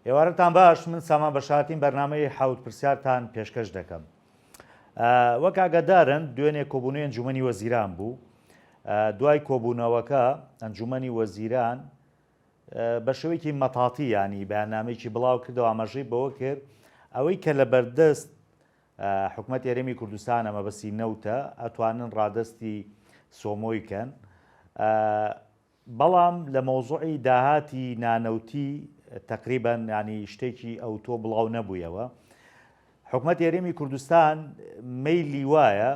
ئێوارەتان باش، من سامان بەشارتین بەرنامەی حەوت پرسیارتان پێشکەش دەکەم. وەک ئاگادارن دوێنێ کۆبوونەوەی ئەنجومەنی وەزیران بوو. دوای کۆبوونەوەکە ئەنجومەنی وەزیران بە شێوەیەکی مەتاڵی ینی بەیاننامەیەکی بڵاو کردەوە، ئاماژەی بەوە کرد ئەوەی کە لە بەردەست حکوومەت یاریمی کوردستان ئەمە بەسی نەوتە ئەتوانن ڕادستی سۆمۆی کەن، بەڵام لە مۆزوعی داهاتی نانەوتی تقریبان ینی شتێکی ئەو تۆ بڵاو نەبوویەوە. حکوومەت یاریمی کوردستان مەیلی وایە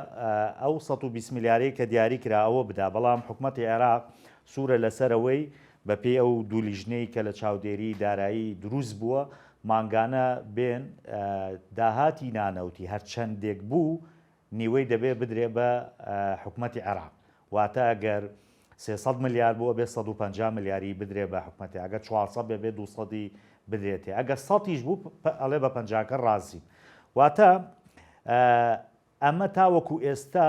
ئەو 120 میلیارەی کە دیاری کرا ئەوە بدا، بەڵام حکوومەتی عێراق سوورە لەسەرەوەی بەپێی ئەو دوو لیژنەی کە لە چاودێری دارایی دروست بووە مانگانە بێن داهاتی نانەوتی هەرچەندێک بوو نیوەی دەبێ بدرێ بە حکوومەتی عێراق، واتە ئەگەر 300 میلیارد بووە بێ 150 میلیاری بدرێ بە حکوومەتی، ئەگەر 400 بێ 200 بدرێتێ، ئەگەر 100یش بوو ئەڵێ بە 50کە ڕازی. واتە ئەمە تاوەکو ئێستا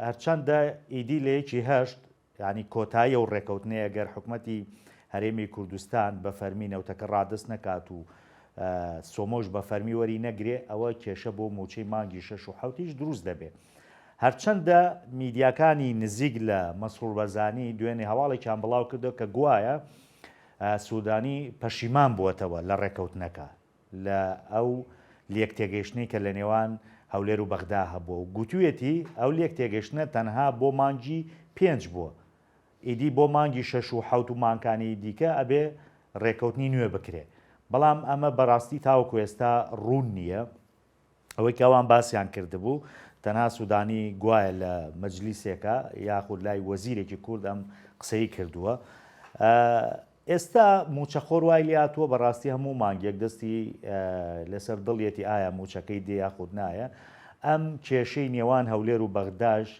هەرچەندە ئیدی لەیەکی هەشت ینی کۆتایی و ڕێکەوتنەیە ئەگەر حکوومەتی هەرێمی کوردستان بە فەرمی نەوتەکە ڕادست نەکات و سۆمۆش بە فەرمی وەری نەگرێ، ئەوە کێشە بۆ موچەی مانگی 6 و 7 دروست دەبێت. هەرچەندە میدیاکانی نزیک لە مەسرور بەرزانی دوێنێ هەواڵێکیان بڵاو کردو کە گوایە سوودانی پەشیمان بووەتەوە لە ڕێکەوتنەکە لە ئەو لێک تێگەیشتنی کە لە نێوان هەولێر و بەغدا هەبووە و گوتوویەتی ئەو لێک تێگەشتنە تەنها بۆ مانگی 5 بووە، ئیدی بۆ مانگی 6 و 7 و مانکانی دیکە ئەبێ ڕێکەوتنی نوێ بکرێ. بەڵام ئەمە بەڕاستی تاوەکو ئێستا ڕوون نییە، ئەوەی کەوان باسییان کردبوو تەنها سوودانی گوایە لە مەجلیسێکە یاخود لای وەزیرێکی کورد ئەم قسەی کردووە. ئێستا موچەخۆر وای لاتووە بەڕاستی هەموو مانگێک دەستی لەسەر دڵیەتی ئایا موچەکەی دێ یاخود نایە. ئەم کێشەی نێوان هەولێر و بەغداش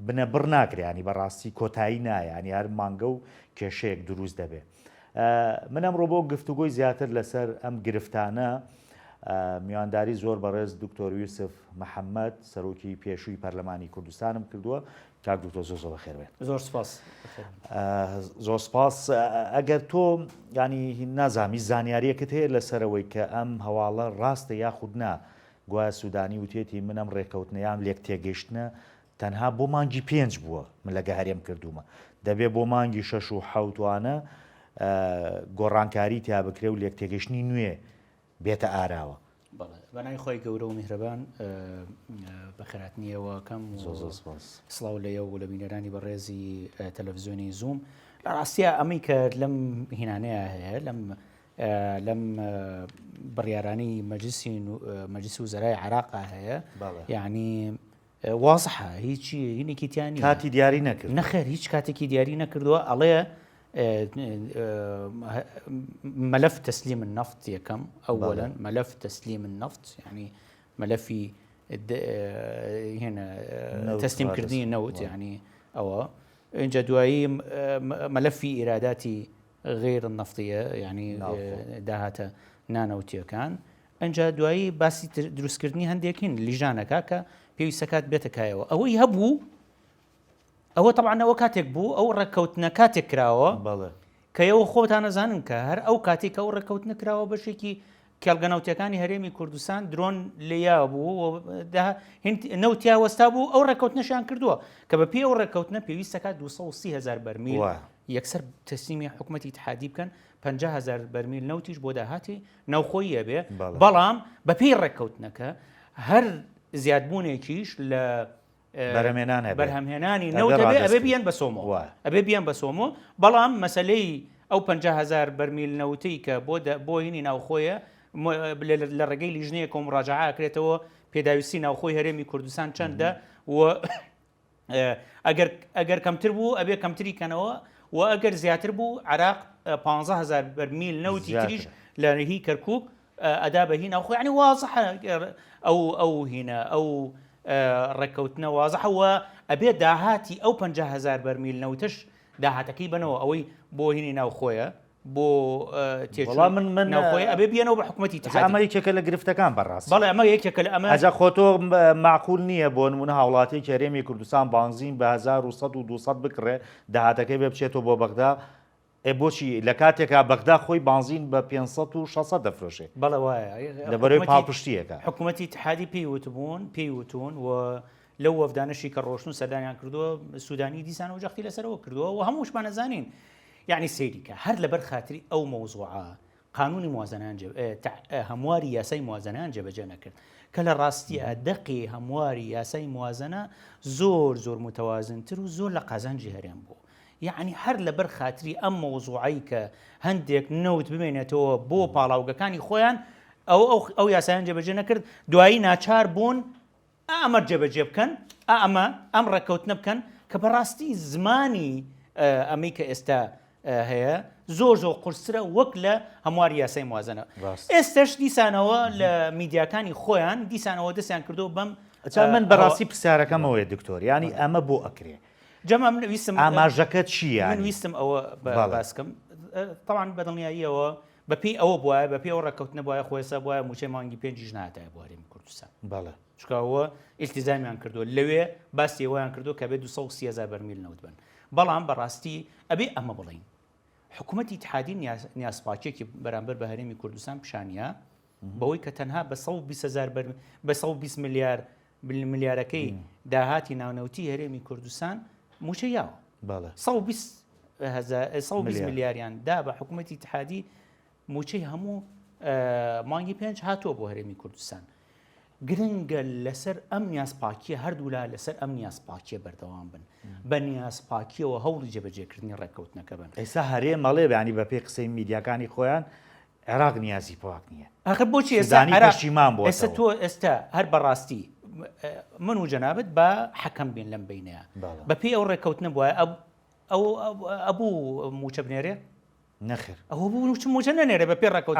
بنەبڕ ناکرێنی بەڕاستی کۆتایی نایە، هەر مانگە و کێشەیەک دروست دەبێت. من ئەمڕۆ بۆ گفتوگۆی زیاتر لەسەر ئەم گرفتانە میوانداری زۆر بەڕێز دکتۆر یوسف محەممەد سەرۆکی پێشووی پەرلەمانی کوردستانم کردووە. کاک دکتۆر زۆر بەخێر بێت. زۆر سپاس. زۆر سپاس. ئەگەر تۆ ینی نازامی زانیاریەکەت هەیە لەسەرەوەی کە ئەم هەواڵە ڕاستە یاخود نا، گوایە سوودانی وتێتی من ئەم ڕێکەوتنەیان لێک تێگەیشتنە تەنها بۆ مانگی 5 بووە، من لە گەهارێم کردومە، دەبێ بۆ مانگی 6 و 7وانە گۆڕانکاری تیا بکرێ و لێک تێگەشتنی نوێ بێتە ئاراوە. بەنای خۆی گەورە و میهرەبان بەخێراتنیەوە کەم سڵاو لەیە و لە بینەرانی بەڕێزی تەلەڤیزیۆنی زووم. لە ڕاستیە ئەمی کە لەم هینانەیە هەیە لەم بڕیارانی مەجلیسی وزەرای عێراقا هەیە، یعنی وازحە هیچی هینێکی تیانی کاتی دیاری نەکرد، نەخێر هیچ کاتێکی دیاری نەکردووە. ئەڵێ ملف تسليم النفط يكم اولا ملف تسليم النفط يعني ملفي هنا تسليم كردني النوت يعني او انجا دوائي ملفي ايراداتي غير النفطيه يعني داهاتا نانوتي كان انجا دوائي باسي دروس كردني هنديكين لجانا كاكا بيوي سكات بيتكايو او يهبو ئەوە طبعا ئەوە کاتێک بوو ئەو ڕێککەوتنە کاتێک کراوە کە ئێوە خۆتان نەزانن کە هەر ئەو کاتێک ئەو ڕێککەوتنە کراوە بەشێکی کێڵگەنەوتیەکانی هەرێمی کوردستان درۆن لێیا بوو نەوتیا وەستا بوو ئەو ڕێککەوتنەشیان کردووە کە بە پێی ئەو ڕێککەوتنە پێویستەکە 230,000 بەرمیل یەکسەر تەسلیمی حکوومەتی اتحادی بکەن، 50,000 بەرمیل نەوتیش بۆ داهاتی ناوخۆیی ئەبێ، بەڵام بە پێی ڕێککەوتنەکە هەر زیادبوونێکیش لە بەرهەمهێنانی نەوت ئەبێ بیان بە سۆمۆ، ئەبێ بیان بە سۆمۆ، بەڵام مەسلەی ئەو 50,000 بەرمیل نەوتەی کە بۆ هینی ناوخۆیە لە ڕێگەی لیژنەیە کۆ مڕاجعە کرێتەوە پێداویستی ناوخۆی هەرێمی کوردستان چەندە و ئەگەر کەمتر بوو ئەبێ کەمتری کەنەوە و ئەگەر زیاتر بوو عێراق 15,000 بەرمیل نەوتی تریش لە هی کەرکووک ئەدا بە هی ناوخۆی، یعنی وازحە ئەو هینە ئەو ڕێککەوتنە وازحەوە ئەبێ داهاتی ئەو 50,000 بەرمیل نەوتش داهاتەکەی بنەوە ئەوەی بۆ هینی ناوخۆیە بۆ ناوخۆی ئەبێ بێنەوە بە حکوومەتی اتحادیە. ئەمە یەکێکە لە گرفتەکان بەڕاست. بەڵێ ئەمە یەکێکە لە ئەمە. ئەجا خۆتۆ معقول نییە بۆ نمونە هاوڵاتی هەرێمی کوردستان بانزین بە 1,100 و 200 بکڕێ داهاتەکەی بێ بچێتەوە بۆ بەغدا بۆچی لە کاتێکا بەغدا خۆی بانزین بە 500 و 600 دەفرۆشێ بەڵێ وایە لەبەرەوەی پاڵپشتیەکە حکوومەتی اتحادی پێی وتون و لەو وەفدانشی کە ڕۆشتن سەردانیان کردووە سوودانی دیسان و جەختی لەسەرەوە کردووە و هەمووشمان نەزانین یعنی سەیریکە هەر لەبەر خاتری ئەو مەوزوعە قانونی موازنەیان هەمواری یاسای موازنەیان جێبەجێ نەکرد کە لە ڕاستیە دەقی هەمواری یاسای موازنە زۆر متەوازنتر و زۆر لە قازانجی هەرێم بوو یعنی هەر لەبەر خاتری ئەم مەوزوعی کە هەندێک نەوت بمێنێتەوە بۆ پاڵاوگەکانی خۆیان ئەو یاسایان جێبەجێ نەکرد دوایی ناچار بوون ئەمە جێبەجێ بکەن ئەم ڕێکەوتنە بکەن کە بەڕاستی زمانی ئەمەی کە ئێستا هەیە زۆر قورسرە وەک لە هەمواری یاسای موازنە ئێستش دیسانەوە لە میدیاکانی خۆیان دیسانەوە دەستیان کردو بەم من بەڕاستی پرسیارەکەمەوەی دکتۆر ینی ئەمە بۆ ئەکرێ جەمە من ویستم ئاماژەکەت چییە من ویستم ئەوە باسکەم طبعا بەدڵنیاییەوە بەپی ئەوە بواە بەپی ئەو ڕێکەوتنە بواە خۆیسا بواە موچەی مانگی 5 ناتایە بۆ هەرێمی کوردستان بەڵێ چکەوە ئیلتیزامیان کردو لەوێ باسی ئەویان کردو کە بێت 230,000 بەرمیل نەوت بن بەڵام بەڕاستی ئەبێ ئەمە بڵین حکوومەتی اتحادی نیازپاکێکی بەرامبەر بە هەرێمی کوردستان پیشانیە بەوەی کە تەنها بە 120 ملیارەکەی داهاتی ناونەوتی هەرێمی کوردستان موچە یاوە 120 ملیاریان دا بە حکوومەتی اتحادی موچەی هەموو مانگی 5 هاتووە بۆ هەرێمی کوردستان گرنگە لەسەر ئەم نیازپاکیە هەردوولا لەسەر ئەم نیازپاکیە بەردەوام بن بە نیازپاکیەوە هەوڵی جێبەجێکردنی ڕێکەوتنەکە بن ئێستا هەرێم مەڵێ بەیانی بە پێی قسەی میدیاکانی خۆیان عێراق نیازی پاک نییە ئەخر بۆچی ئێستاپشیمان بۆ ئێستا تۆ ئێستا هەر بەڕاستی من و جەنابەت بە حەکەم بین لەم بینەیە بە پێی ئەو ڕێکەوتنە بووە ئەبوو موچە بنێرێ نەخێر ئەوە بوو موچە نەنێرە بە پێ ڕێکەوت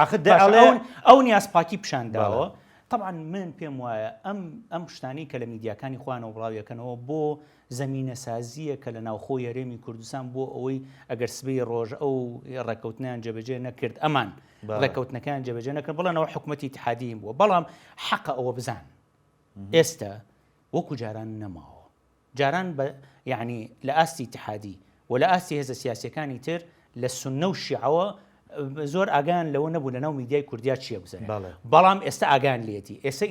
ئەو نیازپاکی پیشانداوە طبعا من پێم وایە ئەم شتانی کە لە میدیاکانی خوانەوە بڵاویەکەنەوە بۆ زمینە سازیە کە لە ناوخۆی هەرێمی کوردستان بۆ ئەوەی ئەگەر سبەی ڕۆژ ئەو ڕێکەوتنیان جێبەجێ نەکرد ئەمان ڕێکەوتنەکان جێبەجێ نەکرد بڵێنەوە حکوومەتی اتحادی بووە بەڵام حەقە ئەوە بزان ئێستا وەکو جاران نەماوە جاران یعنی لە ئاستی اتحادی و لە ئاستی هێزە سیاسیەکانی تر لە سونە و شیعەوە زۆر ئاگان لەوە نەبوو لە ناو میدیای کوردیا چییە بزانێت بەڵام ئێستا ئاگان لێتی ئێستا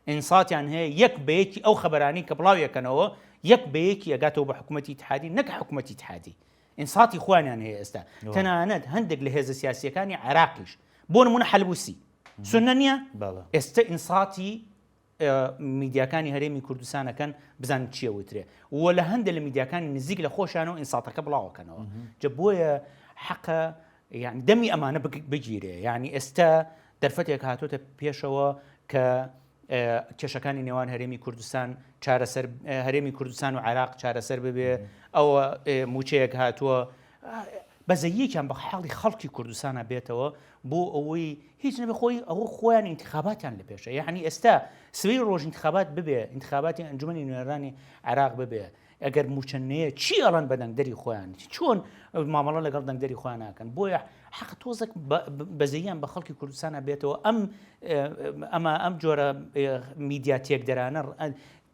ئینساتیان هەیە یەک بەیەکی ئەو خەبەرانی کە بڵاویەکەنەوە یەک بەیەکی ئەگاتەوە بە حکوومەتی اتحادی نەک حکوومەتی اتحادی ئینساتی خوانیان هەیە ئێستا تەنانەت هەندێک لە هێزە سیاسیەکانی عێراقیش بۆ نمونە حەلبوسی سونە نییە ئێستا ئینساتی میدیاکانی هەرێمی کوردستانەکەن بزان چییە وترێ و لە هەندێک لە میدیاکانی نزیک لە خۆشانەوە ئینساتەکە بڵاوەکەنەوە جە بۆیە حەقە یعنی دەمی ئەمانە بگیرێ یعنی ئێستا دەرفەتێک هاتوۆتە پێشەوە کە کێشەکانی نێوان هەرێمی کوردستان چارەسەر هەرێمی کوردستان و عێراق چارەسەر ببێ ئەوە موچەیەک هاتووە بەزەیەکیان بە حاڵی خەڵکی کوردستانە بێتەوە بۆ ئەوەی هیچ نەبێ ئەوە خۆیان ئینتخاباتیان لە پێشە یعنی ئێستا سبەی ڕۆژ ئینتخابات ببێ ئینتخاباتی ئەنجومەنی نوێنەرانی عێراق ببێ ئەگەر موچەنەیە چی ئەڵەن بە دەنگدەری خۆیان چۆن مامەڵە لەگەڵ دەنگدەری خۆیان ناکەن بۆیە حەق تۆزێک بەزەییان بە خەڵکی کوردستانە بێتەوە ئەم جۆرە میدیا تێکدەرانە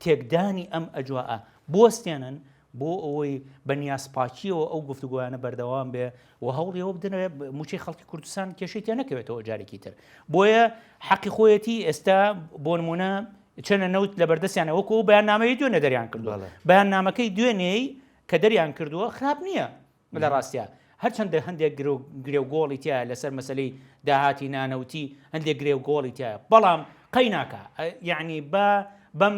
تێکدانی ئەم ئەجواءە بۆستێنن بۆ ئەوەی بە نیازپاکیەوە ئەو گفتوگویانە بەردەوام بێ و هەوڵیەوە بدنەوێت موچەی خەڵکی کوردستان کێشەی تێ نەکەوێتەوە جارێکی تر بۆیە حەقی خۆیەتی ئێستا بۆ نمونە چەنە نەوت لە بەردەستیانە وەکو بەیاننامەی دوێنێ دەریان کردووە بەیاننامەکەی دوێنێی کە دەریان کردووە خراپ نییە لە ڕاستیە هەرچەندە هەندێک گرێوگۆڵی تایە لەسەر مەسلەی داهاتی نانەوتی هەندێک گرێوگۆڵی تایە بەڵام قەی ناکە یعنی بەم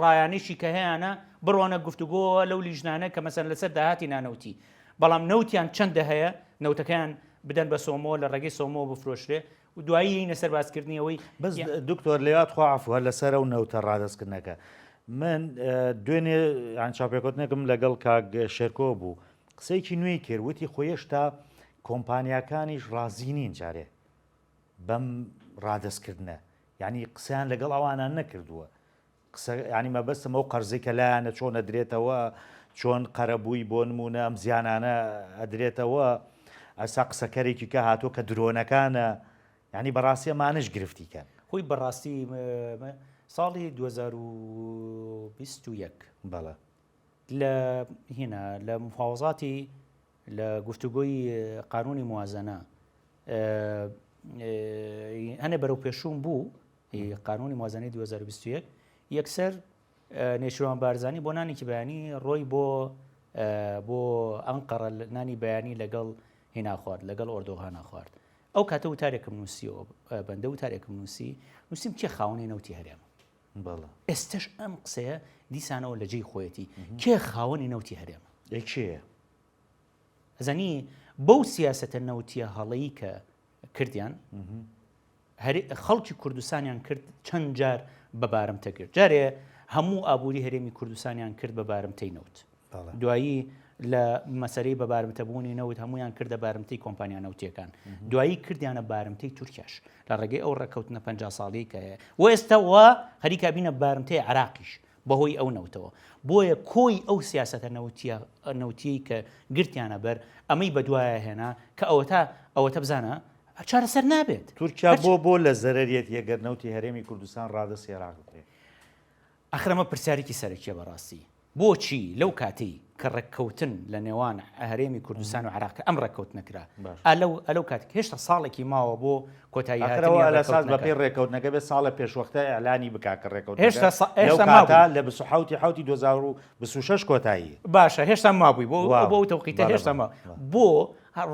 ڕایانێکی کە هەیەە بڕوانە گفتوگۆ لەو لیژنانە کە مەسەن لەسەر داهاتی نانەوتی بەڵام نەوتیان چەندە هەیە نەوتەکەیان بدەن بە سۆمۆ لە ڕێگەی سۆمۆ بفرۆشرێ و دوایی نەسەر باسکردنیەوەی بەس دکتۆر لێات خواعفوە لەسەر و نەوتە ڕادستکردنەکە من دوێنێ ئەن چاپێکوتنێکم لەگەڵ کاک شێرکۆ بوو قسەیەکی نوێی کرد وتی خۆیشتا کۆمپانیاکانیش ڕازی نین جارێ بەم ڕادستکردنە یعنی قسەیان لەگەڵ ئەوانان نەکردووە ینی مەبەستمەوە قەرزەی کە لایەنە چۆن ئەدرێتەوە چۆن قەرەبووی بۆ نمونە ئەم زیانانە ئەدرێتەوە ئەسا قسەکەرێکی کە هاتووە کە درۆنەکانە ینی بەڕاستی ئەمانش گرفتیکەن خۆی بەڕاستی ساڵی 2021 بەڵێ هنا لمفاوضاتی لگفتگوی قانونی موازنه هەنێ بەرەو پێشوون بوو قانونی موازنەی 2021 یەکسەر نێچیروان بارزانی بۆ نانێکی بەیانی ڕۆی بۆ ئەنقەرە نانی بەیانی لەگەڵ هێنا خوارد لەگەڵ ئۆردۆغانە خوارد ئەو کاتە وتارێکم نووسیەوە بەندە وتارێکم نووسیم کێ خاوەنی نەوتی هەرێمە ئێستش ئەم قسەیە دیسانەوە لە جێی خۆیەتی کێ خاوەنی نەوتی هەرێمە کێیە ئەزانی بەو سیاسەتە نەوتیە هەڵەیی کە کردیان خەڵکی کوردستانیان کرد چەند جار بە بارمتە کرد جارێ هەموو ئابووری هەرێمی کوردستانیان کرد بە بارمتەی نەوت دوایی لە مەسەرەی بە بارمتەبوونی نەوت هەمویان کردە بارمتەی کۆمپانیا نەوتیەکان دوایی کردیانە بارمتەی تورکیاش لە ڕێگەی ئەو ڕێکەوتنە 50 ساڵی کە هەیە و ئێستا وا خەریکا بینە بارمتەی عراقیش بەهۆی ئەو نەوتەوە بۆیە کۆی ئەو سیاسەتە نەوتیەی کە گرتیانە بەر ئەمەی بەدوایە هێنا کە ئەوەتە بزانە چارەسەر نابێت تورکیا بۆ لە زەرەریەت یەگەر نەوتی هەرێمی کوردستان ڕادەسی عێراق بکرێت ئەخرەمە پرسیارێکی سەرەکیە بەڕاستی بۆچی لەو کاتەی کە ڕێککەوتن لە نێوان هەرێمی کوردستان و عێراق ئەم ڕێککەوت نەکرا ئەلەو کاتێک هێشتا ساڵێکی ماوە بۆ کۆتایی لەساس بەپێی ڕێککەوتنەکە بێت ساڵە پێشوەختە ئەلانی بکاکە ڕێککەوت لە 2026 کۆتایی باشە هێشتا مابووی بۆ تەوقیتە هێشتا بۆ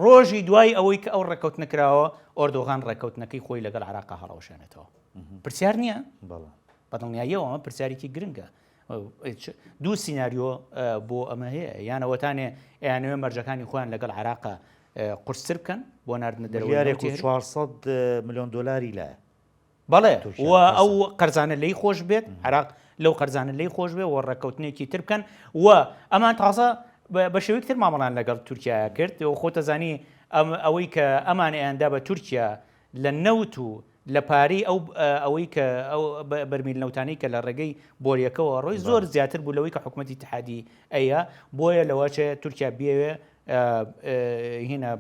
ڕۆژی دوای ئەوەی کە ئەو ڕێککەوت نکراوە ئۆردۆغان ڕێککەوتنەکەی خۆی لەگەڵ عێراقا هەڵەوشێنێتەوە پرسیار نییە بەدڵنیاییەوە ئەمە پرسیارێکی گرنگە دوو سیناریۆ بۆ ئەمە هەیە یانەوەتانێ ئەیانوێ مەرجەکانی خۆیان لەگەڵ عێراقا قورستر بکەن بۆ ناردنە دەرەوەی 400 ملیۆن دلاری لایە بەڵێ و ئەو قەرزانە لی خۆش بێت عێراق لەو قەرزانە لی خۆش بێ و ڕێککەوتنێکی تر بکەن و ئەمان تازە بە شێوەیەک تر مامەڵان لەگەڵ تورکیا کرد و خۆتەزانی ئەوەی کە ئەمان ئەیاندا بە تورکیا لە نەوت و لە پارەی ئەوەی کە ئەو بەرمیل نەوتانەی کە لە ڕێگەی بۆریەکەەوە ڕۆی زۆر زیاتر بوو لەوەی کە حکوومەتی اتحادی ئەیە بۆیە لەوەچێ تورکیا بێوێ هینە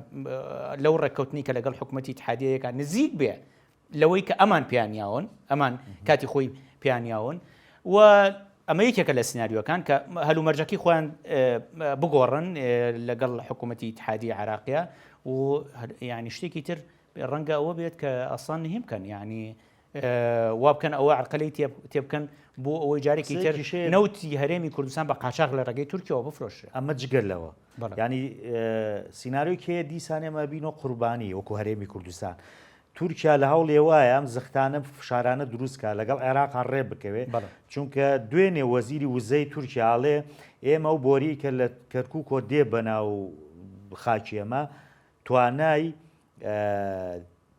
لەو ڕێککەوتنی کە لەگەڵ حکوومەتی اتحادیەکە نزیک بێ لەوەی کە ئەمان پیانیاون ئەمان کاتی خۆی پیانیاون و ئەمە یەکێکە لە سناریۆکان کە هەلومەرجەکەی خۆیان بگۆڕن لەگەڵ حکوومەتی اتحادی عێراقیە و یعنی شتێکی تر ڕەنگە ئەوە بێت کە ئەسان نهێ بکەن ینی وا بکەن ئەوە عرقلەی تێبکەن بۆ ئەوەی جارێکی تر نەوتی هەرێمی کوردستان بە قاچاق لە ڕێگەی تورکیەوە بفرۆشێ ئەمە جگەر لەوە ینی سیناریۆی کێ دیسانێمە بینەوە قوربانی وەکو هەرێمی کوردستان تورکیا لە هەوڵێ وایە ئەم زەختانە فشارانە دروستکە لەگەڵ عێراقان ڕێ بکەوێت چونکە دوێنێ وەزیری وزەی تورکیاڵێ ئێمە و بۆری کە لە کەرکووکۆ دێ بەناو خاکی ئەمە توانای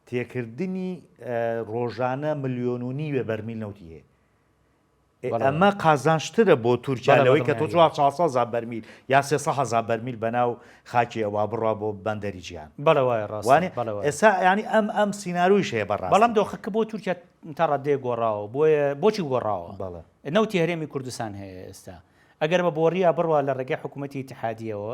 تێکردنی ڕۆژانە 1.5 ملیۆن بەرمیل نەوتی هەیە ئەمە قازانشترە بۆ تورکیا لەوەی کە تۆ 400,000 بەرمیل یا 300,000 بەرمیل بەناو خاکی ئەوە بڕوا بۆ بەندەری گیان بەڵەوەی ڕاستوانێ ئێستا ینی ئەم سینارویش هەیە بەڕاست بەڵام دۆخەکە بۆ تورکیا تا ڕادێ گۆڕاوە بۆچی گۆڕاوە نەوتی هەرێمی کوردستان هەیە ئێستا ئەگەر بە بۆڕیا بڕوا لە ڕێگەی حکوومەتی اتحادیەوە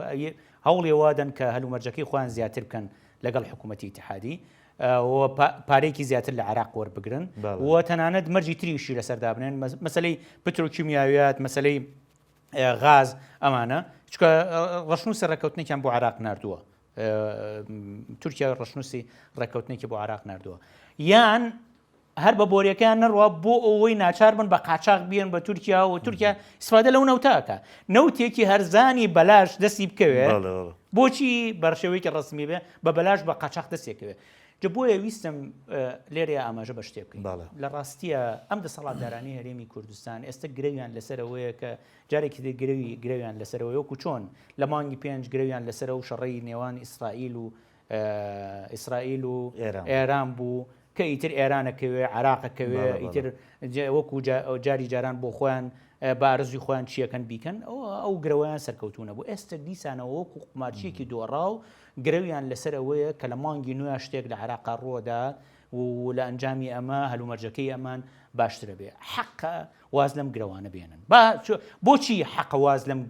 هەوڵێ وادەن کە هەلومەرجەکەی خۆیان زیاتر بکەن لەگەڵ حکوومەتی اتحادی و پارێکی زیاتر لە عێراق وەربگرن و تەنانەت مەرجی تریشی لەسەردا بنێن مەسەلەی پترۆکیمیاویات مەسەلەی غاز ئەمانە چکە ڕەشنووسی ڕێککەوتنێکیان بۆ عێراق نردووە تورکیا ڕەشنووسی ڕێککەوتنێکی بۆ عێراق نردووە یان هەر بە بۆریەکەیان نەڕوە بۆ ئەوەی ناچار بن بە قاچاق بیان بە تورکیا و تورکیا ئیسفادە لەو نەوتاکە نەوتێکی هەرزانی بەلاش دەستی بکەوێت بۆچی بەرشێوەیەکی ڕسمی بێ بە بەلاش بە قاچاق دەستێکەوێت جە بۆیە ویستم لێرە ئاماژە بە شتێ بکەین لە ڕاستیە ئەم دەسەڵاتدارانی هەرێمی کوردستان ئێستا گرەویان لەسەرەوەیە کە جارێکی گرەویان لەسەرەوەی وەکو چۆن لە مانگی 5 گرەویان لەسەر و شەڕەی نێوان ئیسرائیل و ئێران بوو کە ئیتر ئێرانەکەوێ عراقەکەوێ ئیتر وەکو جاری جاران بۆ خۆیان بارزوی خۆیان چیەکەن بیکەن ئەو گرەوەیان سەرکەوتونە بوو ئێستا دیسانەوە وەکو قمارچیەکی دۆڕاو گرەویان لەسەرەوەیە کە لە مانگی نوێ شتێک لە عێراقا ڕۆدا و لە ئەنجامی ئەمە هەلومەرجەکەی ئەمان باشترە بێ حەقە واز لەم گرەوانە بێنن بۆچی حەقە واز لەم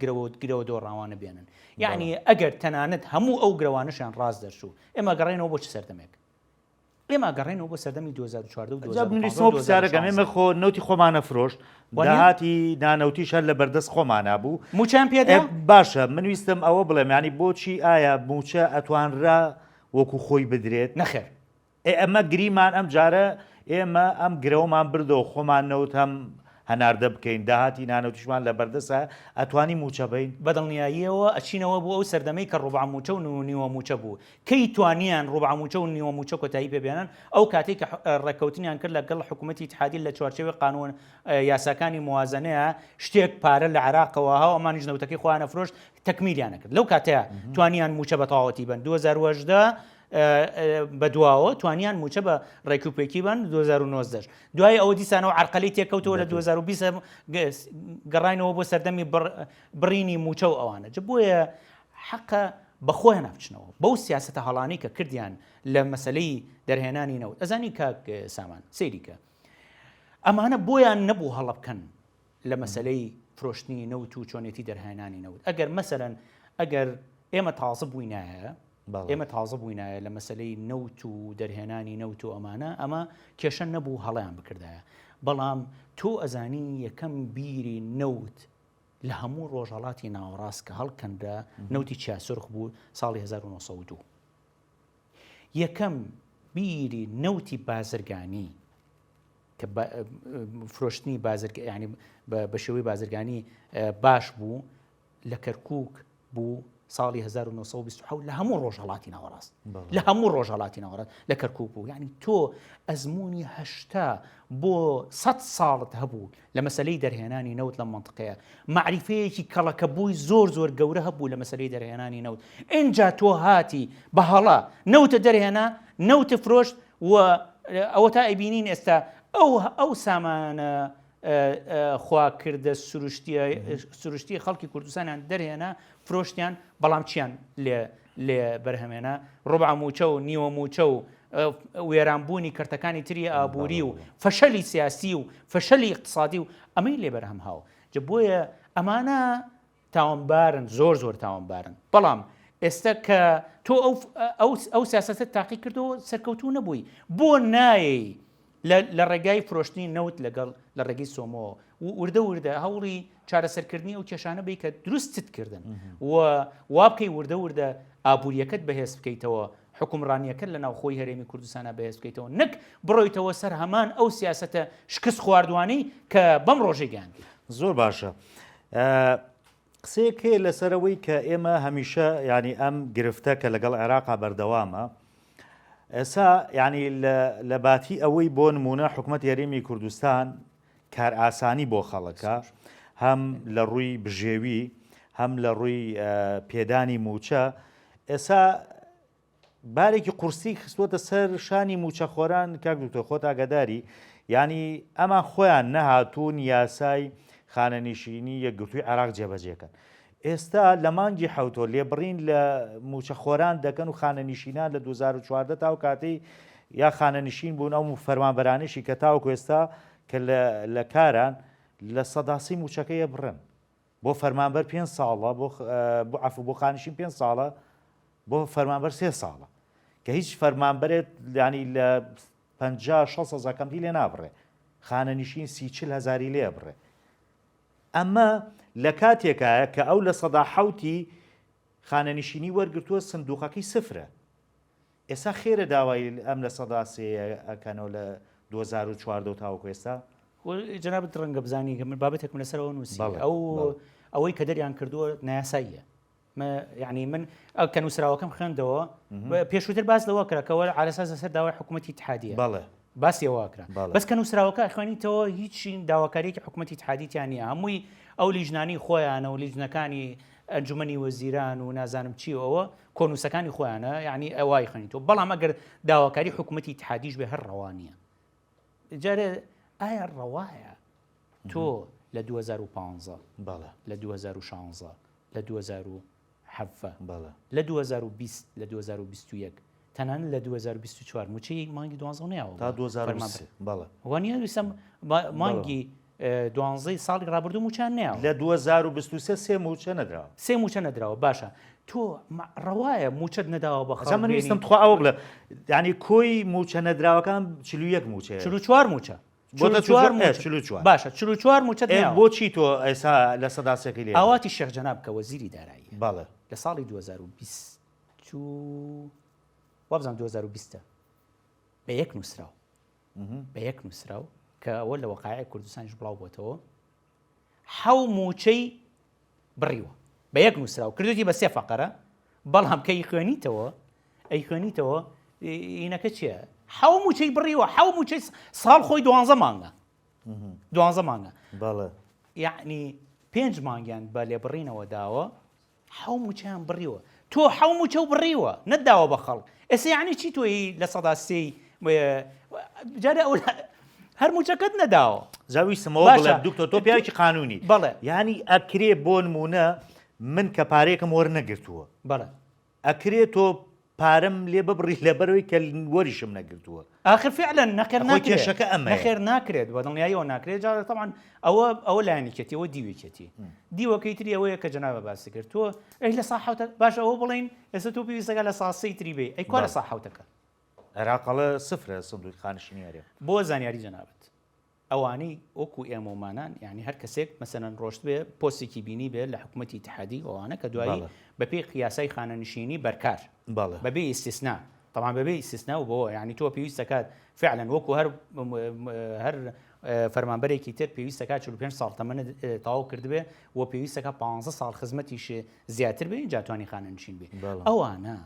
گرەوە دۆڕاوانە بێنن یعنی ئەگەر تەنانەت هەموو ئەو گرەوانشان ڕاست دەرچوو ئێمە گەڕێنەوە بۆ چ سەردەمێک ئێمە گەڕێنەوە بۆ سەردەمی 2014 و 2015 پرسیارەکەم ئێمە خۆ نەوتی خۆمانە فرۆشت داهاتی نانەوتیش هەر لە بەردەست خۆمانە بوو موچیان پێدا باشە من ویستم ئەوە بڵێم ینی بۆچی ئایا موچە ئەتوانرا وەکو خۆی بدرێت نەخێر ئەمە گریمان ئەم جارە ئێمە ئەم گرەوەمان بردەوە خۆمان نەوت هەم هەناردە بکەین داهاتی نانەوتیشمان لە بەردەسە ئەتوانی موچە بین بەدڵنیاییەوە ئەچینەوە بۆ ئەو سەردەمەی کە ڕوبع موچە و نیوە موچە بوو کەی توانیان ڕوبع موچە و نیوە موچە کۆتایی پێبێنن ئەو کاتێک کە ڕێکەوتنیان کرد لەگەڵ حکوومەتی اتحادی لە چوارچێوەی قانون یاساکانی موازنەیە شتێک پارە لە عێراقەوە هەوە ئەمانیش نەوتەکەی خۆیانە فرۆشت تەکمیلیانە کرد لەو کاتەیە توانیان موچە بە تەواوەتی بن 2018 بەدواوە توانیان موچە بە ڕێکوپێکی بن 2019 دوای ئەوە دیسانەوە عرقەلی تێکەوتەوە لە 2020 گەڕاینەوە بۆ سەردەمی بڕینی موچە و ئەوانە جە بۆیە حەقە بەخۆیان ناچنەوە بەو سیاسەتە هەڵانی کە کردیان لە مەسلەی دەرهێنانی نەوت ئەزانی کاک سامان سەیریکە ئەمانە بۆیان نەبوو هەڵە بکەن لە مەسلەی فرۆشتنی نەوت و چۆنێتی دەرهێنانی نەوت ئەگەر مەسەرەن ئەگەر ئێمە تازە بووینایە ئێمە تازە بووینایە لە مەسلەی نەوت و دەرهێنانی نەوت و ئەمانە ئەمە کێشە نەبوو هەڵیان بکردایە بەڵام تۆ ئەزانی یەکەم بیری نەوت لە هەموو ڕۆژهەڵاتی ناوەڕاست کە هەڵکەندە نەوتی چیاسرخ بوو ساڵی 1992 یەکەم بیری نەوتی بازرگانی کە فرۆشتنی ینی بە شێوەی بازرگانی باش بوو لە کەرکووک بوو ساڵی 1920 لە هەموو ڕۆژهەڵاتی ناوەڕاست لە هەموو ڕۆژهەڵاتی ناوەڕاست لە کەرکووک بوو یعنی تۆ ئەزمموی 80 بۆ 100 ساڵت هەبوو لە مەسلەی دەرهێنانی نەوت لە منطقەیە معریفەیەکی کەڵەکە بووی زۆر گەورە هەبوو لە مەسلەی دەرهێنانی نەوت اینجا تۆ هاتی بەهەڵا نەوتە دەرهێنا نەوتە فرۆشت و ئەوە تا ئەبینین ئێستا ئەو سامانە خواکردە سروشتی خەڵکی کوردستانیان دەرهێنا فرۆشتیان بەڵام چیان لێ بەرهەمێنە ڕوبع موچە و نیوە موچە و وێرانبوونی کەرتەکانی تری ئابووری و فەشەلی سیاسی و فەشەلی اقتصادی و ئەمەی لێ بەرهەم هاو جە بۆیە ئەمانە تاوانبارن زۆر تاوانبارن بەڵام ئێستا کە تۆ ئەو سیاسەتە تاقی کردەوە سەرکەوتوو نەبووی بۆ نایەی لە ڕێگای فرۆشتنی نەوت لەگەڵ لە ڕێگەی سۆمەوە وردە هەوڵی چارەسەرکردنی ئەو کێشانە بی کە دروستت کردن وا بکەی وردە ئابوووریەکەت بەهێز بکەیتەوە حکومڕانیەکە لە ناوخۆی هەرێمی کوردستانە بەهێز بکەیتەوە نەک بڕۆیتەوە سەر هەمان ئەو سیاسەتە شکست خواردوانی کە بەم ڕۆژەی گیاندی زۆر باشە قسەیەک هەیە لەسەرەوەی کە ئێمە هەمیشە ینی ئەم گرفتە کە لەگەڵ عێراقا بەردەوامە ئێسا ینی لە باتی ئەوەی بۆ نمونە حکوومەت یاریمی کوردستان کار ئاسانی بۆ خەڵکە هەم لە ڕووی بژێوی هەم لە ڕووی پێدانی موچە ئێسا بارێکی قورسی خستوۆتە سەر شانی موچەخۆران کاک دوکتۆر خۆت ئاگاداری ینی ئەمان خۆیان نەهاتوون یاسای خانەنشینی یەکگرتووی عێراق جێبەجێکەن ئێستا لە مانگی حوتۆ لێبڕین لە موچەخۆران دەکەن و خانەنشینان لە 2014 تا و کاتەی یا خانەنشین بوون ئەو فەرمانبەرانشی کە تاوەکو ئێستا کە لە کاران لە سەداسی موچەکەیە بڕن بۆ فەرمانبەر 5 ساڵە بۆ عەفو بۆ خانشین 5 ساڵە بۆ فەرمانبەر 3 ساڵە کە هیچ فەرمانبەرێت ینی لە 50-60 هەزار کەمتی لێ نابڕێ خانەنشین 30-40 هەزاری لێ بڕێ ئەمە لە کاتێکایە کە ئەو لە سەدا حوتی خانەنشینی وەرگرتووە سندوقەکەی سفرە ئێستا خێرە داوای ئەم لە سەدا سێ ئەکەنەوە لە 2014 تاوەکو ئێستا جەنابەت ڕەنگە بزانی کە من بابەتێکم لەسەرەوە نووسی ئەوەی کە دەریان کردووە نایاساییە یعنی من کە نووسراوەکەم خوێندەوە پێشووتر باس لەوە کراکەوە عالەساس لەسەر داوای حکوومەتی اتحادیە باسی ئەوە کرا بەس کە نووسراوەکە خوێنیتەوە هیچ داواکاریەکی حکوومەتی اتحادیتیان نیە هەمووی ئەو لیژنانی خۆیانە و لیژنەکانی ئەنجومەنی وەزیران و نازانم چی ئەوە کۆنووسەکانی خۆیانە یعنی ئەوای خوێنیتەوە بەڵام ئەگەر داواکاری حکوومەتی اتحادیش بێ هەر ڕەوانیە جارێ ئایا ڕەوایە تۆ لە 2015 لە 2016 لە 2007 لە 2020 لە 2021 تەنانەت لە 2024 موچەی مانگی 12 نەیەوە تا 2023 وانە ویسم مانگی دوانزەی ساڵی ڕابردوو موچیان نێوە لە 2023 سێ موچە نەدراوە سێ موچە نەدراوە باشە تۆ ڕەوایە موچەت نەداوە بە ئەمە ویستم تخوا ئەوە بڵێ ینی کۆی موچە نەدراوەکان 41 موچەیە 44 موچە باشە 44 موچەت بۆچی تۆ ئێستا لە سەداسێکی لێ ئاواتی شێخجەناب کە وەزیری دارایی باڵێ لە ساڵی 2020 وابزانام 2020 بە یەک نووسراو بە یەک نووسراو کە ئەوە لە وەقایع کوردستانیش بڵاو بۆتەوە حەو موچەی بڕیوە بە یەک نووسراو کردوتی بە سێ فەقەرە بەڵام کە ئەی خوێنیتەوە ئینەکە چییە حەو موچەی بڕیوە حەو موچەی ساڵ خۆی 12 مانگە باڵێ یعنی 5 مانگیان بە لێبڕینەوە داوە حەو موچیان بڕیوە تۆ حەو موچە و بڕیوە نەداوە بە خەڵک ئێستا یعنی چی تۆی لە سەدا سێی جارە ئەو هەر موچەکەت نەداوە زاویستمەوە بڵێ دوکتۆر تۆ پیاوێکی قانونی بەڵێ یعنی ئەکرێ بۆ نمونە من کە پارەیەکم وەرنەگرتووە بەڵێ ئەکرێ تۆ پارەم لێ ببڕی لەبەرەوەی کە وەریشم نەگرتووە آخر فعلا نەخێر کێشەکە ئەمە نەخێر ناکرێت بە دڵنیاییەوە ناکرێت جارە طبعا ئەوە لایەنێکێتی ئەوە دیوێکێتی دیوەکەی تری ئەوەیە کە جەنابە باسی کرد تۆ ئەی لە ساحەوتە باش ئەوە بڵین ئێستا تۆ پێویستەکە لە ساسەی تری بێ ئەی کوا لە ساحەوتەکە عێراقەڵە سفرە سندوقی خانشینیارێ بۆ زانیاری جەنابەت ئەوانەی وەکو ئێمەمانان یعنی هەر کەسێک مەسەرەن ڕۆشت بێ پۆستێکی بینی بێت لە حکوومەتی اتحادی ئەوانە کە دوایی بەپێی قیاسای خانەنشینی بەرکار بەبێ ئیسtisنا طبعا بەبێ ئیسtisنا و بەوە یعنی تۆ پێویستەکات فعلا وەکو هەر فەرمانبەرێکی تر پێویستەکات 45 ساڵ تەمەنە تەواو کردبێ و پێویستەکە 15 ساڵ خزمەتیش زیاتر بێ اینجا توانی خانەنشین بێ ئەوانە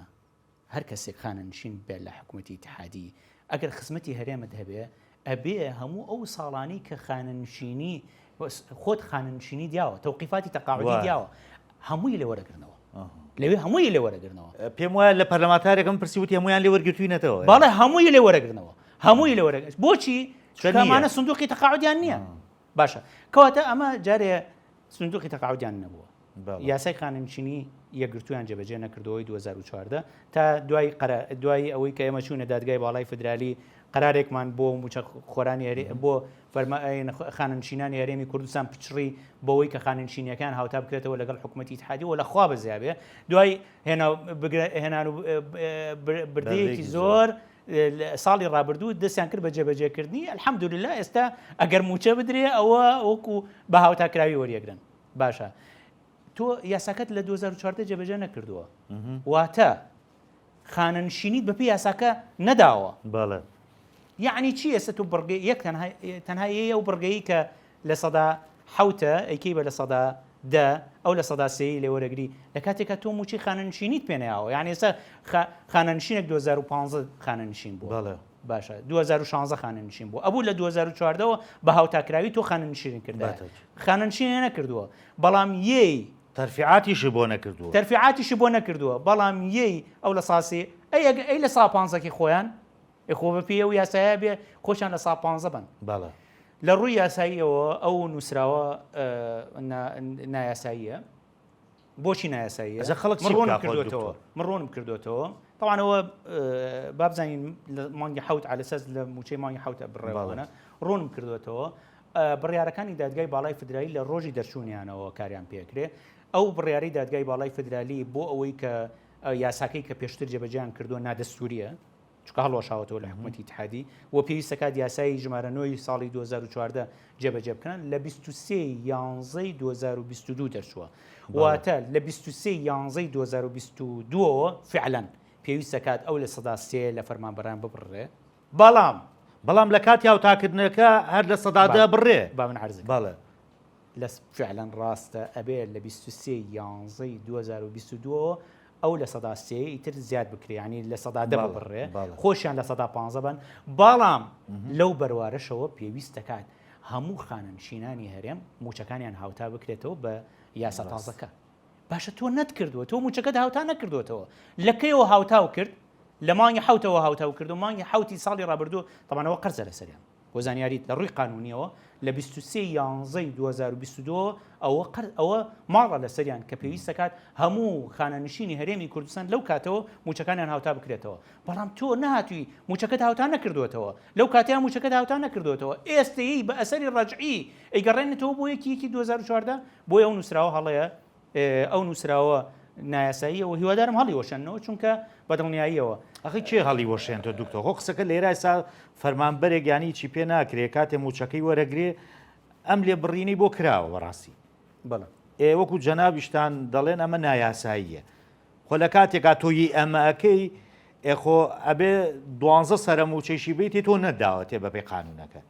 هەر کەسێک خانەنشین بێت لە حکوومەتی اتحادی ئەگەر خزمەتی هەرێمت هەبێ ئەبێ هەموو ئەو ساڵانی کە خانەنشینی خۆت خانەنشینی دیاوە تەوقیفاتی تەقاعودی دیاوە هەمووی لێ وەرەگرنەوە لەوێ هەمووی لێ وەرەگرنەوە پێم وایە لە پەرلەمانتارێکم پرسیوتی هەمویان لێ وەرگرتوینەتەوە بەڵێ هەمووی لێ وەرەگرنەوە هەمووی لێ وەرەگرن بۆچی کەمانە سندوقی تەقاعودیان نییە باشە کەواتە ئەمە جارێ سندوقی تەقاعودیان نەبووە یاسای خانەنشینی یەکگرتویان جێبەجێ نەکردەوەی 2014 تا دوای ئەوەی کە ئێمە چوونە دادگای باڵای فدرالی قرارێکمان بۆ موچە خۆرانی بۆ خانەنشینانی هەرێمی کوردستان پچڕی بەوەی کە خانەنشینیەکان هاوتا بکرێتەوە لەگەڵ حکوومەتی اتحادی و لە خوا بەزیابێ دوای هێنان و بردەیەکی زۆر ساڵی ڕابردوو دەستیان کرد بە جێبەجێکردنی الحەمدولله ئێستا ئەگەر موچە بدرێ ئەوە وەکو بە هاوتاکراوی وەریەگرن باشە تۆ یاساکەت لە 2014 جێبەجێ نەکردووە واتە خانەنشینیت بەپێی یاساکە نەداوە بەڵێ یعنی چی ئێستا تۆ بڕگەی یەک تەنها ئەو بڕگەیی کە لە سەدا حەوتە ئەیکەی بە لە سەدا دە ئەو لە سەدا سێی لێ وەرەگری لە کاتێکە تۆ موچی خانەنشینیت پێنەیەوە یعنی ئێستا خانەنشینێک 2015 خانەنشین بوو بەڵێ باشە 2016 خانەنشین بوو ئەبوو لە 2014ەوە بە هاوتاکراوی تۆ خانەنشین کردە خانەنشین نەکردووە بەڵام یەی تەرفیعاتیشی بۆ نەکردووە بەڵام یەی ئەو لە ساسی ئەی لە سا 15 خۆیان خۆ بەپێ و یاسایە بێ خۆشیان لە سا 15 بن باڵە لە ڕووی یاساییەوە ئەو نووسراوە نایاساییە بۆچی نایاساییە مڕۆنم کردوێتەوە طبعاەوە بابزانین مانگی حوت على سەز لە موچەی مانگی حوتە بڕێوانە ڕۆنم کردوێتەوە بڕیارەکانی دادگای باڵای فدرالی لە ڕۆژی دەرچوونیانەوە کاریان پێکرێ ئەو بڕیاری دادگای باڵای فدرالی بۆ ئەوەی کە یاساکەی کە پێشتر جێبەجیان کردو نادەستوریە چکە هەڵۆشاوەتەوە لە حکوومەتی اتحادی و پێویستەکات یاسایی ژمارە 9 ساڵی 2014 جێبەجێ بکەن لە 23/11/2022 دەرچووە واتە لە 23/11/2022 فعلا پێویستەکات ئەو لە سەدا سێ لە فەرمانبەران ببڕێ بەڵام لە کاتی هاوتاکردنەکە هەر لە سەدادا بڕێ با من عرض بەڵێ لە فعلا ڕاستە ئەبێ لە 23/11/2022 ئەو لە سەدا سێ ئیتر زیاد بکرێ ینی لە سەدا دە بڕێ خۆشیان لە سەدا 15 بن بەڵام لەو بەروارەشەوە پێویستەکات هەموو خانەنشینانی هەرێم موچەکانیان هاوتا بکرێتەوە بە یاسا تازەکە باشە تۆ نەتکردووە تۆ موچەکەت هاوتا نەکردوێتەوە لەکەیەوە هاوتاو کرد لە مانگی حوتەوە هاوتاو کرد و مانگی حوتی ساڵی ڕابردوو تەمانەوە قەرزە لەسەریان بۆ زانیاریت لە ڕووی قانونیەوە لە 23/11/2022 ئەوە ماڵە لە سەریان کە پێویست دەکات هەموو خانەنشینی هەرێمی کوردستان لەو کاتەوە موچەکانیان هاوتا بکرێتەوە بەڵام تۆ نهاتووی موچەکەت هاوتا نەکردوێتەوە لەو کاتیان موچەکەت هاوتا نەکردوێتەوە ئێستایی بە ئەسەری ڕەجعی ئەیگەڕێنێتەوە بۆ یەکی 2014 بۆی ئەو نووسراوە هەڵەیە ئەو نووسراوە نایاساییەوە هیوادارم هەڵی وەشێنەوە چونکە بەدڵنیاییەوە ئەخی چێ هەڵی وەشێنتە دوکتۆر خۆ قسەکە لێرای سا فەرمانبەرێک یانی چی پێ ناکرێ کاتێ موچەکەی وەرەگرێ ئەم لێ بڕینەی بۆ کراوە بەڕاستی بەڵێ وەکو جەنابیشتان دەڵێن ئەمە نایاساییە خۆ لە کاتێکا تۆیی ئەمەکەی ئێخۆ ئەبێ 12 سەرموچەیشی بیتی تۆ نەداوەتێ بەپێی قانونەکە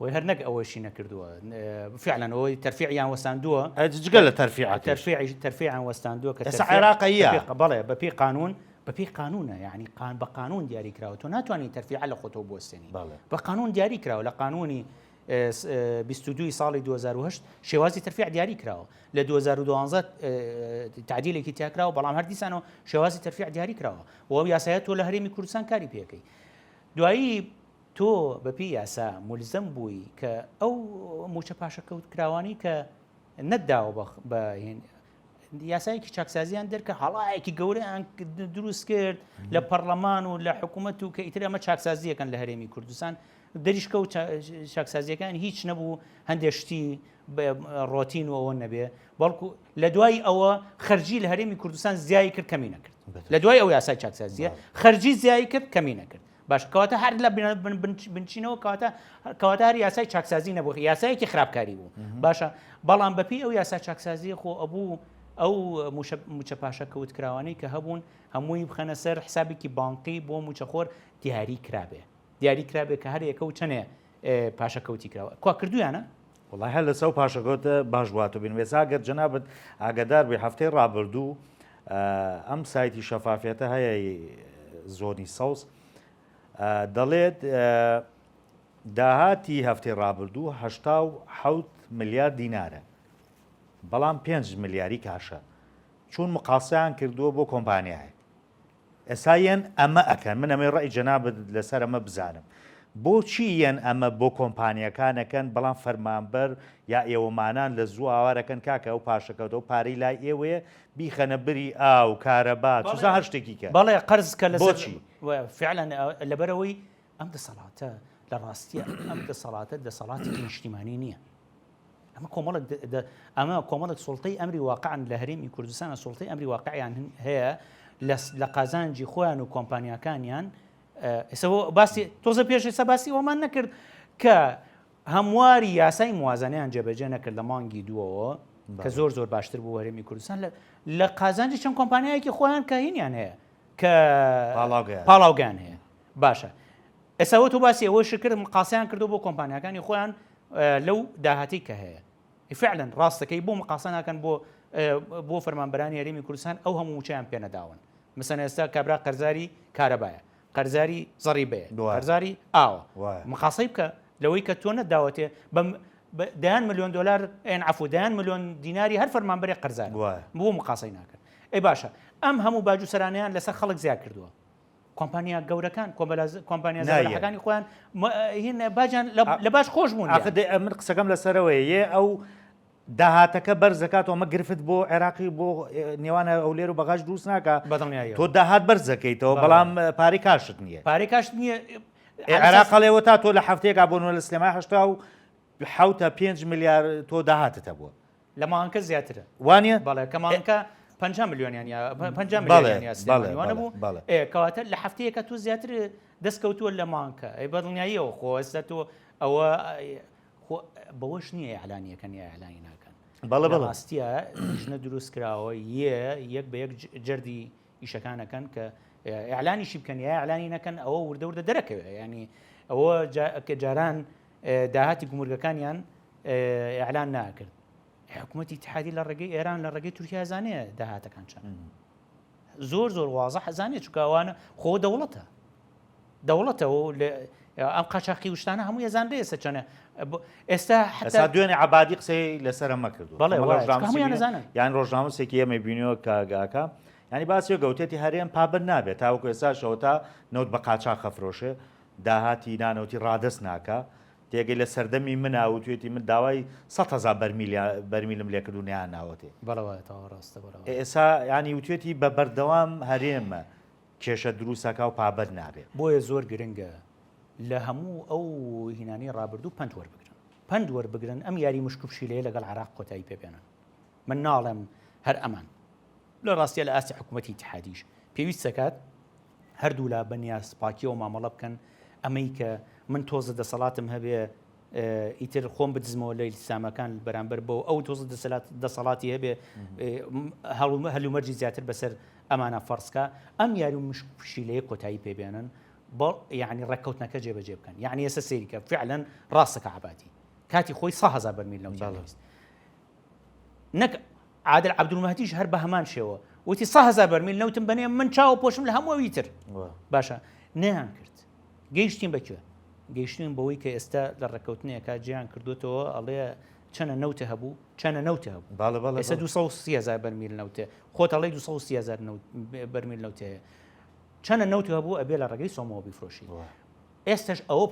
خۆی هەر نەک ئەوەشی نەکردووە فعلا ئەوەی تەرفیعیان وەستاندووە جگە لە تەرفیعات تەرفیعیان وەستاندووە کە ئێستا عێراقیە بەڵێ بەپێی قانونە یعنی بە قانون دیاری کراوە تۆ ناتوانانی تەرفیع لە خۆتەوە بوەستێنی بە قانون دیاری کراوە لە قانونی 22 ساڵی 2010 شێوازی تەرفیع دیاری کراوە لە 2012 تعدیلێکی تیاکراوە بەڵام هەر دیسانەوە شێوازی تەرفیع دیاری کراوە و یاسایەت تۆ لە هەرێمی کوردستان کاری پێەکەی دوایی تۆ بەپی یاسا ملزم بووی کە ئەو موچە پاشەکەوت کراوانی کە نەتداوە بە یاسایەکی چاکسازیان دەرکە هەڵایەکی گەورەیان دروست کرد لە پەرلەمان و لە حکوومەت و کە ئیتر ئەمە چاکسازیەکەن لە هەرێمی کوردستان دەریشکە و چاکسازیەکان هیچ نەبوو هەندێک شتی ڕۆتین و ئەوە نەبێ بەڵکو لە دوای ئەوە خەرجی لە هەرێمی کوردستان زیایی کرد کەمی نەکرد لە دوای ئەو یاسای چاکسازیە خەرجی زیایی کرد کەمی نەکرد باش کەواتە هەر لە بنچینەوە کەواتە هەر یاسای چاکسازی نەبوو یاسایەکی خراپکاری بوو باشە بەڵام بەپی ئەو یاسا چاکسازی خۆ ئەبوو ئەو موچە پاشە کەوت کراوانەی کە هەبوون هەمووی بخەنە سەر حسابێکی بانقی بۆ موچەخۆر دیاری کرابێ کە هەر یەکە و چەنێ پاشەکەوتی کراوە کوا کردویانە وڵای هەر لەسەر پاشەکەوتە باش واتە بین وێساگەر جەنابەت ئاگادار بێ هەفتەی ڕابردوو ئەم سایتی شەفافیەتە هەیە زۆنی سەوز دەڵێت داهاتی هەفتەی ڕابردوو 87 ملیار دینارە بەڵام 5 ملیاری کاشە چون مقاسەیان کردووە بۆ کۆمپانیایە ئێسایەن ئەمە ئەکەن من ئەمەی ڕای جەنابەت لەسەر ئەمە بزانم بۆچی یەن ئەمە بۆ کۆمپانیەکانەکەن بەڵام فەرمانبەر یا ئێوەمانان لە زوو ئاوارەکەن کاکە ئەو پاشەکەوتە و پارەی لای ئێوەیە بیخەنە بری ئاو کارەبا چوزا هەر شتێکی کە بەڵێ قەرز کە لە بۆچی فعلا لەبەرەوەی ئەم دەسەڵاتە لە ڕاستیە ئەم دەسەڵاتە دەسەڵاتێکی نیشتیمانی نییە ئەمە کۆمەڵک سوڵتەی ئەمری واقعان لە هەرێمی کوردستانە سوڵتەی ئەمری واقعیان هەیە لە قازانجی خۆیان و کۆمپانیەکانیان باسی تۆزە پێش ئێستا باسی ئەومان نەکرد کە هەمواری یاسای موازنەیان جێبەجێ نەکرد لە مانگی دووەوە کە زۆر باشتر بوو هەرێمی کوردستان لە قازانجی چەند کۆمپانیایەکی خۆیان کە هینیان هەیە کە پاڵاوگیان هەیە باشە ئێستا تۆ باسی ئەوە شکر مقاسیان کردو بۆ کۆمپانیەکانی خۆیان لەو داهاتی کە هەیە فعلا ڕاستەکەی بۆ مقاسە ناکەن بۆ فەرمانبەرانی هەرێمی کوردستان ئەو هەموو موچەیان پێ نەداون مثلا ئێستا کابرا قەرزاری کارەبایە قەرزاری زەڕیبەیە قەرزاری ئاوە مقاسەی بکە لەوەی کە تۆ نەداوەتێ دەیان ملیۆن دلار عفو دەیان ملیۆن دیناری هەر فەرمانبەری قەرزار بۆ مقاسەی ناکەن ئەی باشە ئەم هەموو باج و سەرانەیان لەسەر خەڵک زیاد کردووە کۆمپانیا گەورەکان کۆمپانیا زەربەحەکانی خۆیان باجیان لە باش خۆش بوون من قسەکەم لەسەرەوەیە ئەو داهاتەکە بەرزەکاتەوە ئەمە گرفت بۆ عێراقی بۆ نێوانە ئەو لێر و بەغاش دروست ناکە بەدڵنیاییەوە تۆ داهات بەرزەکەیتەوە بەڵام پارەی کاشت نییە عێراقەڵێەوە تا تۆ لە هەفتەیەکا بۆنەوە لە سلێمای هەشتا و حوتە 5 ملیار تۆ داهاتتە بووە لە ماهەکە زیاترە وانە بەڵێ کە ماهەکە 5 ملیۆنیان یا 5 ملیۆنیان سلێمانیوانە بوو کەواتە لە هەفتەیەکە تۆ زیاتر دەستکەوتووە لە مانکە ئەی بەدڵنیاییەوە خۆ ئێستا تۆ ئەوە بەوەش نییە ئەعلانیەکەن یا ئەعلانی ناکەن ڕاستیە ژنە دروست کراوە یەک بە یەک جەردی ئیشەکانەکەن کە ئەعلانیشی بکەن یا ئەعلانی نەکەن ئەوە وردە دەرەکەوێت ینی ئەوە کە جاران داهاتی گومرگەکانیان ئەعلان ناکرد حکوومەتی اتحادی لە ڕێگەی ئێران لە ڕێگەی تورکیا زانەیە داهاتەکان چەند زۆر واضح زانێت چکاوانە خۆ دەوڵەتەوە ئەم قاچاقی وشتانە هەموو ێزانرێ ئێستا چەنە ئێستا دوێنێ عبادی قسەی لەسەر ئەمە کردو بەڵێ یان ڕۆژنامەسێکی ئەمە بینیەوە کاگاکە ینی باسی گەوتێتی هەرێم پابند نابێت تاوەکو ئێستا شەوە تا نەوت بە قاچاق خەفرۆشێ داهاتی نانەوتی ڕادست ناکە تێگەی لە سەردەمی مناوە توێتی من داوای 100,000 بەرمیلم لێکردونیان ناوەتێ بەڵەوەیەوە ڕاستە بەڵەوە ئێستا ینی وتێتی بە بەردەوام هەرێمە کێشە دروستەکە و پابەت نابێت بۆیە زۆر گرنگە لە هەموو ئەو هینانی ڕابردوو پند وەربگرن ئەم یاری مشکوشیلەیە لەگەڵ عراق کۆتایی پێبێنن من ناڵێم هەر ئەمان لە ڕاستیە لە ئاسی حکوومەتی اتحادیش پێویست دەکات هەردوو لا بەنیاز پاکیەوە مامەڵە بکەن ئەمەی کە من تۆزە دەسەڵاتم هەبێ ئیتر خۆم بدزمەوە لە ئیسلامەکان بەرامبەر بەوە ئەو تۆزە دەسەڵاتی هەبێ هەلومەرجی زیاتر بەسەر ئەمانە فەرسکە ئەم یاری مشکوشیلەیە کۆتایی پێبێنن یعنی ڕێککەوتنەکە جێبەجێ بکەن یعنی ئێستا سێریکە فعلا ڕاستەکە عباتی کاتی خۆی 100,000 بەرمیل نەوت نەک عادل عەبدولمەهدیش هەر بە هەمان شێوە وتی 100,000 بەرمیل نەوتم بەنێ من چاوە پۆشم لە هەمووی تر باشە نەیان کرد گەیشتین بەکوێ گەیشتین بەوەی کە ئێستا لە ڕێککەوتنەیەکە جیان کردوتەوە ئەڵێ چەنە نەوتە هەبوو چەنە نەوتە هەبوو ئێستا 230,000 بەرمیل نەوتێ خۆت ئەڵێ 230,000 بەرمیل نەوتەیە چەنە نەوتە هەبوو ئەبێ لە ڕێگەی سۆمەوە بیفرۆشی ئێستاش ئەوە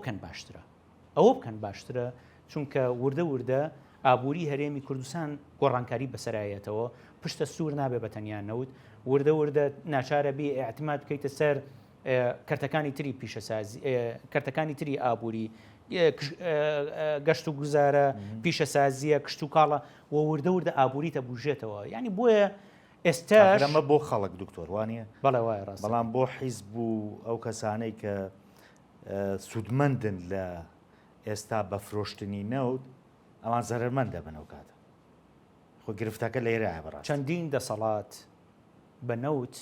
بکەن باشترە چونکە وردە ئابووری هەرێمی کوردستان گۆڕانکاری بەسەرایەتەوە پشتە سوور نابێ بە تەنیا نەوت وردە ناچارە بێ ئاعتماد بکەیتە سەر کەرتەکانی تری پیشەسازی کەرتەکانی تری ئابووری گەشت و گوزارە پیشەسازیە کشت و کاڵە وردە ئابووریتە بژێتەوە ینی بۆیە ئێستا ئەمە بۆ خەڵک دکتۆر وانە بەڵێ وایە ڕاست بەڵام بۆ حیزب بوو ئەو کەسانەی کە سوودمەندن لە ئێستا بە فرۆشتنی نەوت ئەمان زەرمەندە بنەو کاتە خۆ گرفتەکە لێرە بەڕاست چەندین دەسەڵات بە نەوت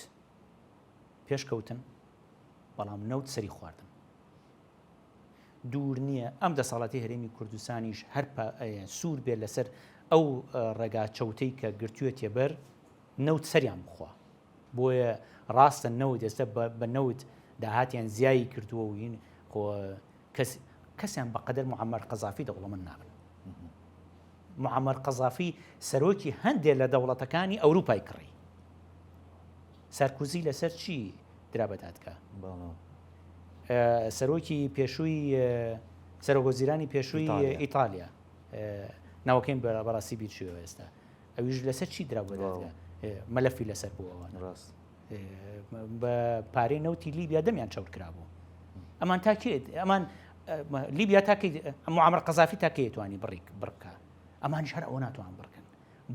پێشکەوتن بەڵام نەوت سەری خواردن دوور نییە ئەم دەسەڵاتی هەرێمی کوردستانیش هەر سوور بێت لەسەر ئەو ڕێگا چەوتەی کە گرتووەتێ بەر نەوت سەریان بخوا بۆیە ڕاستە نەوت ئێستا بە نەوت داهاتیان زیایی کردووە وین خۆ کەسیان بەقەدەر معەمەر قەزافی دەوڵەمەند نابن معەمەر قەزافی سەرۆکی هەندێک لە دەوڵەتەکانی ئەوروپای کڕی سارکوزی لەسەر چی درا بەدادکە سەرۆکی پێشووی سەرۆکوەزیرانی پێشووی ئیتالیا ناوەکەین بەڕاستی بیرچووە ئێستا ئەویش لەسەر چی درا بەدادکە مەلەفی لەسەر بووەوە ڕاست بە پارەی نەوتی لیبیا دەمیان چەوت کرابوو ئەمان تاکێت ئەمان لیبیا تاکەی معەمەر قەزافی تاکەی توانی بڕکە ئەمانیش هەر ئەوە ناتوان بڕکن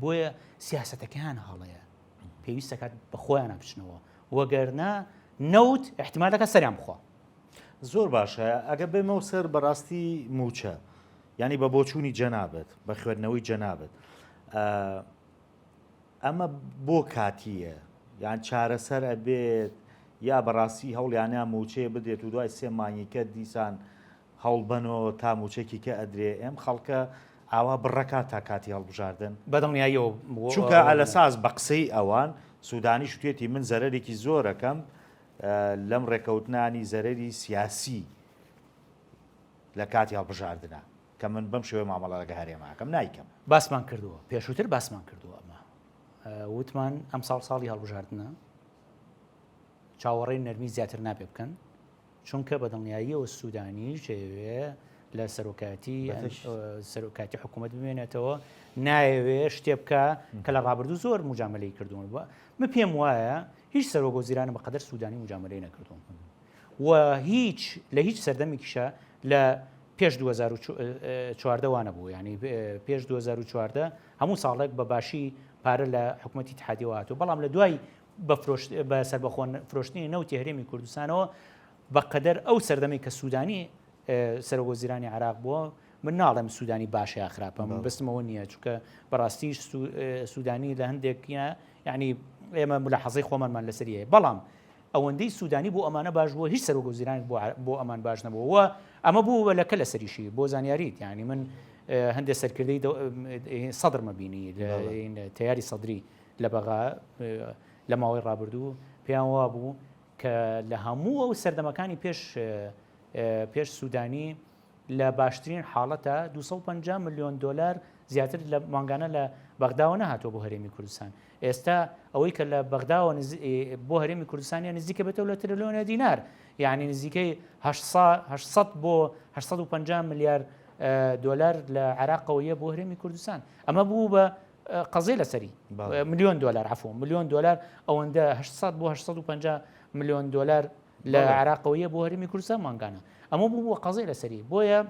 بۆیە سیاسەتەکەیان هەڵەیە پێویستە کات بە خۆیان بچنەوە وەگەرنا نەوت احتیمالەکە سەریان بخوا زۆر باشە ئەگە بێمە و سەر بەڕاستی موچە ینی بە بۆچوونی جەنابەت بە خوێندنەوەی جەنابەت ئەمە بۆ کاتیە یان چارەسەر ئەبێت یا بەڕاستی هەوڵیانە موچێ بدێت و دوای 3 مانگیکە دیسان هەوڵبەنەوە تا موچێکی کە ئەدرێ ئەم خەڵکە ئاوا بڕەکات تا کاتی هەڵبژاردن بەدڵنیاییەوە چونکە ئەلەساس بە قسەی ئەوان سوودانی شتێتی من زەرەرێکی زۆرەکەم لەم ڕێکەوتنانی زەرەری سیاسی لە کاتی هەڵبژاردنە کە من بەم شێوەیە مامەڵەکە هەرێماکەم نایکەم باسمان کردووە پێشووتر باسمان کردووە ئەمە وتمان ئەم ساڵی هەڵبژاردنە چاوەڕێی نەرمی زیاتر نابێ بکەن چونکە بەدڵنیاییەوە سوودانی شێوێ لە سەرۆکاتی حکوومەت بمێنێتەوە نایەوێ شتێ بکە کە لە ڕابردوو زۆر مجاملەی کردوون بووە من پێم وایە هیچ سەرۆکوەزیرانە بەقەدەر سوودانی مجاملەی نەکردوون و لە هیچ سەردەمێکیشە لە پێش 2014 وانە بوو ینی پێش 2014 هەموو ساڵێک بە باشی پارە لە حکوومەتی اتحادیەوە هاتووە بەڵام لە دوای بە سەربەخۆن فرۆشتنی نەوتی هەرێمی کوردستانەوە بەقەدەر ئەو سەردەمی کە سوودانی سەرۆکوەزیرانی عراق بووە من ناڵێم سوودانی باشە یا خراپە من بستمەوە نییە چونکە بەڕاستی سوودانی لە هەندێک یعنی ئێمە ملاحەزەی خۆمانمان لەسەریە بەڵام ئەوەندەی سوودانی بۆ ئەمانە باش بووە هیچ سەرۆکوەزیرانی بۆ ئەمان باش نەبووە ئەمە بوو لەکە لە سەریشی بۆ زانیاریت یعنی من هەندێک سەرکردەی سەدرمە بینی تیاری سەدری لە بەغا لە ماوەی ڕابردوو پێیان وا بوو کە لە هەموو ئەو سەردەمەکانی پێش سوودانی لە باشترین حاڵەتە 250 ملیۆن دلار زیاتر لە مانگانە لە بەغداوە نەهاتۆ بۆ هەرێمی کوردستان ئێستا ئەوەی کە لە بەغداوە بۆ هەرێمی کوردستانیان نزیکە بێتەوە لە تریلیۆنە دینار یعنی نزیکەی 800 بۆ 850 ملیار دۆلار لە عێراقەوەیە بۆ هەرێمی کوردستان ئەمە بوو بە قەزێ لەسەری ملیۆن دلار عفو ملیۆن دلار ئەوەندە 800 بۆ 850 ملیۆن دلار لە عێراقەوەیە بۆ هەرێمی کوردستان مانگانە ئەمە بوو بە قەزێ لەسەری بۆیە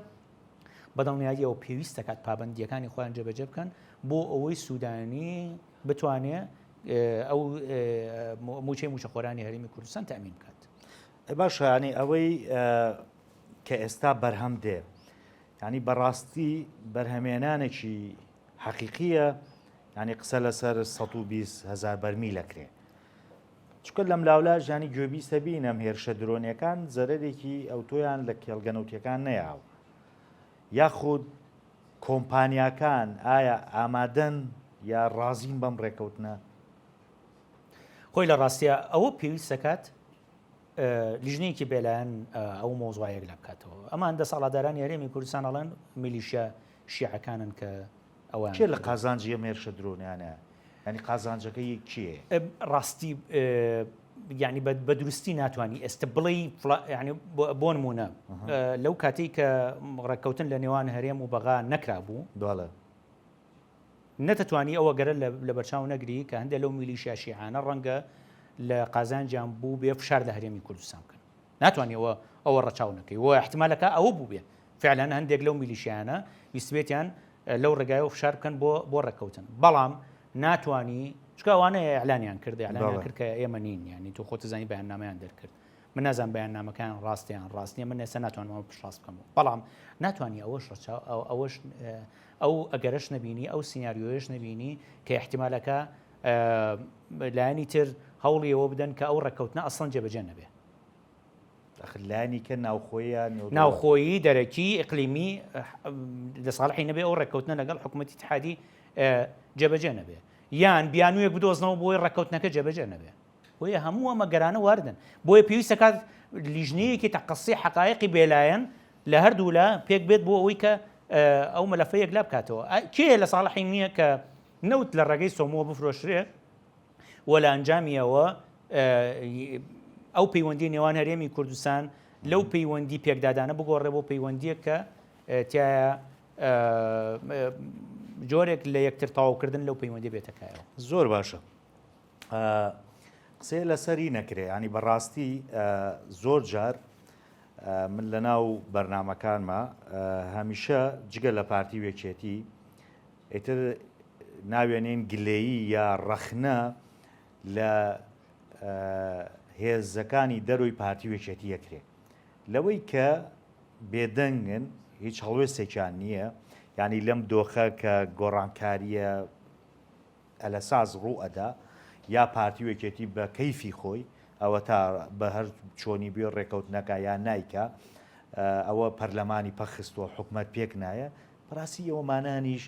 بەدڵنیاییەوە پێویست دەکات پابەندیەکانی خۆیان جێبەجێ بکەن بۆ ئەوەی سوودانی بتوانێت ئەو موچەی موچەخۆرانی هەرێمی کوردستان تەمین بکات. باشە ینی ئەوەی کە ئێستا بەرهەم دێ ینی بەڕاستی بەرهەمێنانێکی حەقیقیە ینی قسە لەسەر 120,000 بەرمیل ئەکرێ چکە لەم لاولاژ ینی گوێبیستە بینەم هێرشە درۆنیەکان زەرەرێکی ئەوتۆیان لە کێڵگەنەوتیەکان نەیاو یاخود کۆمپانیاکان ئایا ئامادەن یا ڕازین بەم ڕێکەوتنە؟ خۆی لە ڕاستیە ئەوە پێویست دەکات لیژنەیەکی بێلایەن ئەو مۆزوایەک لە بکاتەوە ئەمان دە ساڵاتدارانی هەرێمی کوردستان ئەڵێن میلیشە شیعەکانن کە ئەوان چێ لە قازانجیە مێرشە درۆنیانە ینی قازانجەکە چییە؟ ڕاستی یعنی بە دروستی ناتوانانی ئێستا بڵێ بۆ نمونە لەو کاتێک کە ڕێککەوتن لە نێوان هەرێم و بەغا نەکرابوو دوڵە نەتەتوانی ئەوە گەرە لە بەرچاو نەگری کە هەندێک لەو میلیشیا شیعانە ڕەنگە لە قازانجیان بوو بێ فشار لە هەرێمی کوردستان بکەن ناتوانانی ئەوە ڕەچاو نەکەی و احتمالەکە ئەوە بوو بێ فعلا هەندێک لەو میلیشیانە ویستبێتیان لەو ڕێگایەوە فشار بکەن بۆ ڕێککەوتن بەڵام ناتوانی چکە ئەوانەیە ئەعلانیان کرد ئەعلانیان کرد کە ئێمە نین ینی تۆ خۆت زانی بەیاننامەیان دەرکرد من نازان بەیاننامەکان ڕاستیان ڕاستنیە من ئێستا ناتوانم پشتڕاست بکەمەوە بەڵام ناتوانی ئەوەش ئەو ئەگەرش نبینی ئەو سیناریۆیش نبینی کە احتیمالەکە لایەنی تر هەوڵی ئەوە بدەن کە ئەو ڕێککەوتنە ئەسڵەن جێبەجێ نەبێ لایەنی کە ناوخۆیی دەرەکی ئیقلیمی لە ساڵحی نەبێ ئەو ڕێککەوتنە لەگەڵ حکوومەتی اتحادی جێبەجێ نەبێ یان بیانوویەک بدۆزنەوە بۆی ڕێککەوتنەکە جێبەجێ نەبێ بۆیە هەموو ئەمە گەرانە واردن بۆیە پێویستە کات لیژنەیەکی تەقەسی حقایقی بێلایەن لە هەردوو لە پێک بێت بۆ ئەوەی کە ئەو مەلەفەیەک لا بکاتەوە کێ لە ساڵحی نییە کە نەوت لە ڕێگەی سۆمەوە بفرۆشرێ وە لە ئەنجامیەوە ئەو پەیوەندی نێوان هەرێمی کوردستان لەو پەیوەندی پێکدادانە بگۆڕێ بۆ پەیوەندیە کە تایە جۆرێک لە یەکتر تەواوکردن لەو پەیوەندی بێتەکایەوە زۆر باشە قسێ لەسەری نەکرێ ینی بەڕاستی زۆر جار من لە ناو بەرنامەکانمە هەمیشە جگە لە پارتی وێکێتی ئیتر ناوێنین گلەیی یا ڕەخنە لە هێزەکانی دەروی پارتی وێکێتی یەکرێ لەوەی کە بێدەنگن هیچ هەڵوێستێکیان نییە ینی لەم دۆخە کە گۆڕانکاریە ئەلەساز ڕوو ئەدا یا پارتی وێکێتی بە کەیفی خۆی ئەوە تا بە هەر چۆنی بێ ڕێکەوتنەکە یا نایکە ئەوە پەرلەمانی پەخستووە حکومەت پێک نایە بەڕاستی ئەوەمانانیش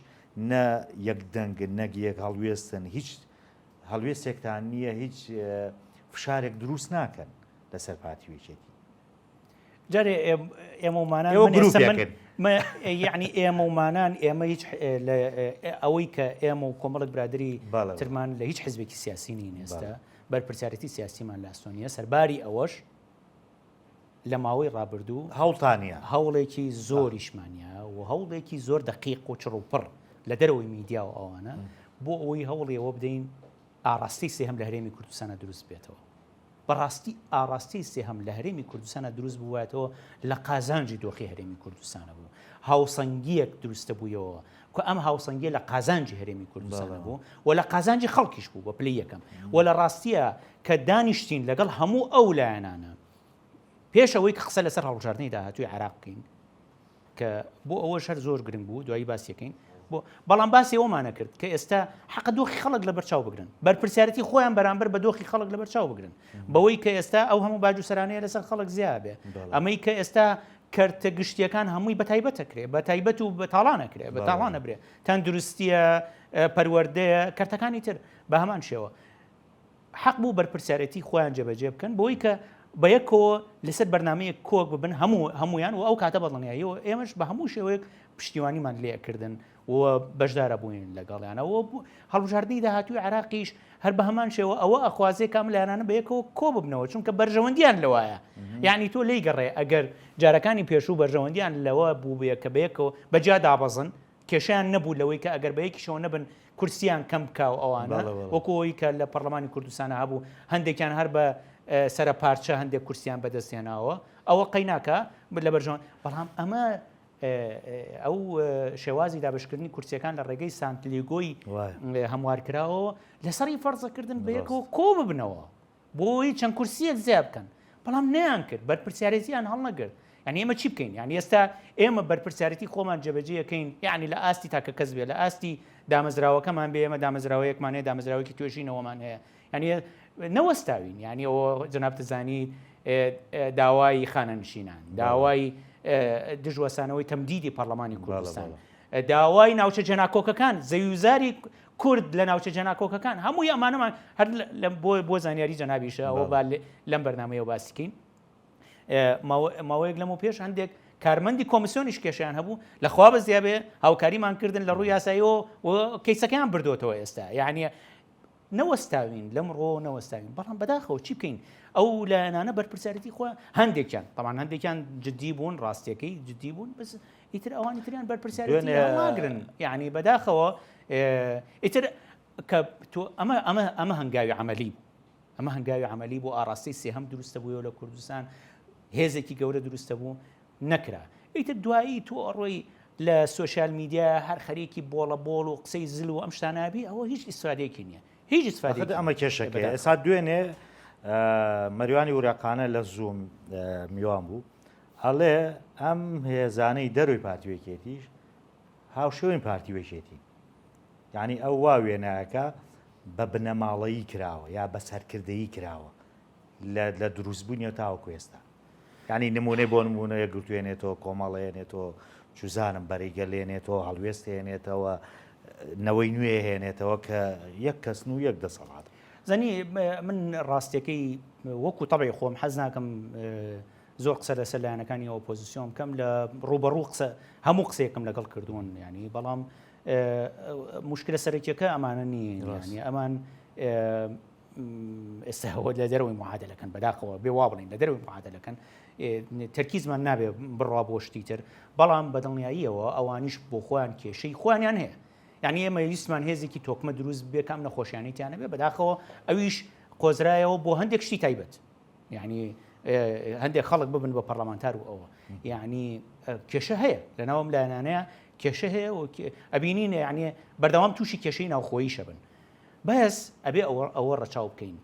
نە یەکدەنگن نەک یەک هەڵوێستن هیچ هەڵوێستێکتان نییە هیچ فشارێک دروست ناکەن لەسەر پارتی وێکێتی جارێ ئێمەمانان یعنی ئێمەمانان ئێمە هیچ ئەوەی کە ئێمە و کۆمەڵک برادری ترمان لە هیچ حزبێکی سیاسی نین ئێستا بەرپرسیارەتی سیاسیمان لە ئەستۆنیە سەرباری ئەوەش لە ماوەی ڕابردوو هەوڵتانە هەوڵێکی زۆریشمانە و هەوڵێکی زۆر دەقیق و چڕ و پڕ لە دەرەوەی میدیا و ئەوانە بۆ ئەوەی هەوڵی ئەوە بدەین ئاراستی سێهەم لە هەرێمی کوردستانە دروست بێتەوە بەڕاستی ئاراستی سێهەم لە هەرێمی کوردستانە دروست بووایەتەوە لە قازانجی دۆخی هەرێمی کوردستانە بوو هاوسەنگیەک دروستە بوویەوە کە ئەم هاوسەنگیە لە قازانجی هەرێمی کوردستانە بوو و لە قازانجی خەڵکیش بوو بە پلەی یەکەم و لە ڕاستیە کە دانیشتین لەگەڵ هەموو ئەو لایەنانە پێش ئەوەی کە قسە لەسەر هەڵبژاردننی داهاتووی عێراق بکەین کە بۆ ئەوەش هەر زۆر گرنگ بوو دوایی باسیەکەین بەڵام باسی ئەومانە کرد کە ئێستا حەق دۆخی خەڵک لە بەرچاو بگرن بەرپرسیارەتی خۆیان بەرامبەر بە دۆخی خەڵک لە بەرچاو بگرن بەوەی کە ئێستا ئەو هەموو باج و سەرانەیە لەسەر خەڵک زیابێ ئەمەی کە ئێستا کەرتە گشتیەکان هەمووی بە تایبەتەکرێ بە تایبەت و بە تاڵانەکرێ بە تاڵانە برێ تەن دروستیە پەروەردەیە کەرتەکانی تر بە هەمان شێوە حەق بوو بەرپرسیارەتی خۆیان جێبەجێ بکەن بۆی کە بە یەکەوە لەسەر بەرنامەیەک کۆک ببن هەمویان و ئەو کاتە بەڵنیاییەوە ئێمەش بە هەموو شێوەیەک پشتیوانیمان لێکردن و بەشدارە بووین لەگەڵیانەوە هەڵبژاردننی داهاتووی عێراقیش هەر بە هەمان شێوە ئەوە ئەخوازێ کام لایەنانە بە یەکەوە کۆ ببنەوە چونکە بەرژەوەندیان لەوایە یعنی تۆ لی گەڕێ ئەگەر جارەکانی پێشوو بەرژەوەندیان لەوە بوو بێ کە بەیەکەوە بەجیا دابەزن کێشیان نەبوو لەوەی کە ئەگەر بەیەکیشەوە نەبن کورسیان کەم بکاو ئەوانە وەکۆی کە لە پەرلەمانی کوردستانە هەبوو هەندێکیان هەر بە سەرپارچە هەندێک کورسیان بەدەستێناوە ئەوە قەیناکە لە بەرژەوەن بەڵام ئەمە ئەو شێوازی دابشکردنی کورسیەکان لە ڕێگەی سانتلیگۆی هەموارکراوە لەسەری فەرزەکردن بەیەکەوە کۆ ببنەوە بۆی چەند کورسیەک زیاد بکەن بەڵام نەیان کرد بەرپرسیارەتیان هەڵنەگرت یعنی ئێمە چی بکەین یعنی ئێستا ئێمە بەرپرسیارەتی خۆمان جێبەجێەکەین یعنی لە ئاستی تاکە کەس بێ لە ئاستی دامەزراوەکەمان بێ ئێمە دامەزراوەیەکمان هەیە دامەزراوەیەکی توێژینەوەمان هەیە یعنی نەوەستاوین یعنی ئەوە جەناب تزانی داوای خانەنشینان داوای دژوەسانەوەی تەمدیدی پەرلەمانی کوردستان داوای ناوچە جەناکۆکەکان زەویزاری کورد لە ناوچە جەناکۆکەکان هەمووی ئەمانەمان هەر بۆ زانیاری جەنابیشە ئەوە لەم بەرنامەیە باسیکەین ماوەیەک لەمە پێش هەندێک کارمەندی کۆمیسیۆنیش کێشیان هەبوو لەخوا بەزیابێ هاوکاریمان کردن لە ڕووی یاساییەوە کەیسەکەیان بردوتەوە ئێستا یعنی نەوەستاوین لەم ڕۆ نەوەستاوین بەڵام بەداخەوە چی بکەین ئەو لایەنانە بەرپرسیارەتی خۆ هەندێکیان طبعاً هەندێکیان جدی بوون ڕاستیەکەی جدی بوون بەس ئیتر ئەوانی تریان بەرپرسیارەتی ناگرن یعنی بەداخەوە ئیتر کە ئەمە هەنگاوی عەمەلی ئەمە هەنگاوی عەمەلی بۆ ئاڕاستی سێهەم دروستە بوویەوە لە کوردستان هێزێکی گەورە دروستە بوو نەکرا ئیتر دوایی تۆ ئەڕۆی لە سوۆشیال میدیا هەر خەریکی بۆڵە بۆڵ و قسەی زل و ئەم شتانابی ئەوە هیچ ئیسفادەیەکی نییە هیچ ئیسفادەیەکی ئەمە کێشەکە ئێستا دوێنێ مەریوانی وراقانە لە زووم میوان بوو هەڵێ ئەم هێزانەی دەروی پارتیوێکێتیش هاوشێوین پارتیوێکێتی یعنی ئەو وا وێنایەکە بە بنەماڵەیی کراوە یا بە سەرکردەیی کراوە لە دروستبوونیە تاوەکو ئێستا یعنی نمونەی بۆ نمونە یەکگرتوێنێتەوە کۆمەڵێنێتەوە چوزانم بەریگە لێنێتەوە هەڵوێست هێنێتەوە نەوەی نوێ هێنێتەوە کە یەک کەسن و یەک دەسەڵات زەنی من ڕاستیەکەی وەکو تەبعی خۆم حەز ناکەم زۆر قسە لەسەر لایەنەکانی ئۆپۆزیسیۆن بکەم لە ڕوبەڕوو قسە هەموو قسەیەکم لەگەڵ کردوون ینی بەڵام مشکلە سەرەکیەکە ئەمانە نین ینی ئەمان ئێستاەوە لە دەرەوەی معادلەکەن بەداخەوە بێ وا بڵین لە دەرەوەی معادلەکەن تەرکیزمان نابێ بڕوا بۆ شتی تر بەڵام بەدڵنیاییەوە ئەوانیش بۆ خۆیان کێشەی خۆیان هەیە یعنی ئێمە ویستمان هێزێکی تۆکمە دروست بێ کام نەخۆشیانیتیانە بێ بەداخەوە ئەویش قۆزرایەوە بۆ هەندێک شتی تایبەت یعنی هەندێک خەڵک ببن بە پەرلەمانتار و ئەوە یعنی کێشە هەیە لەناوم لایەنانەیە کێشە هەیە و ئەبینین یعنی بەردەوام تووشی کێشەی ناوخۆیی شەبن بەس ئەبێ ئەوە ڕەچاو بکەین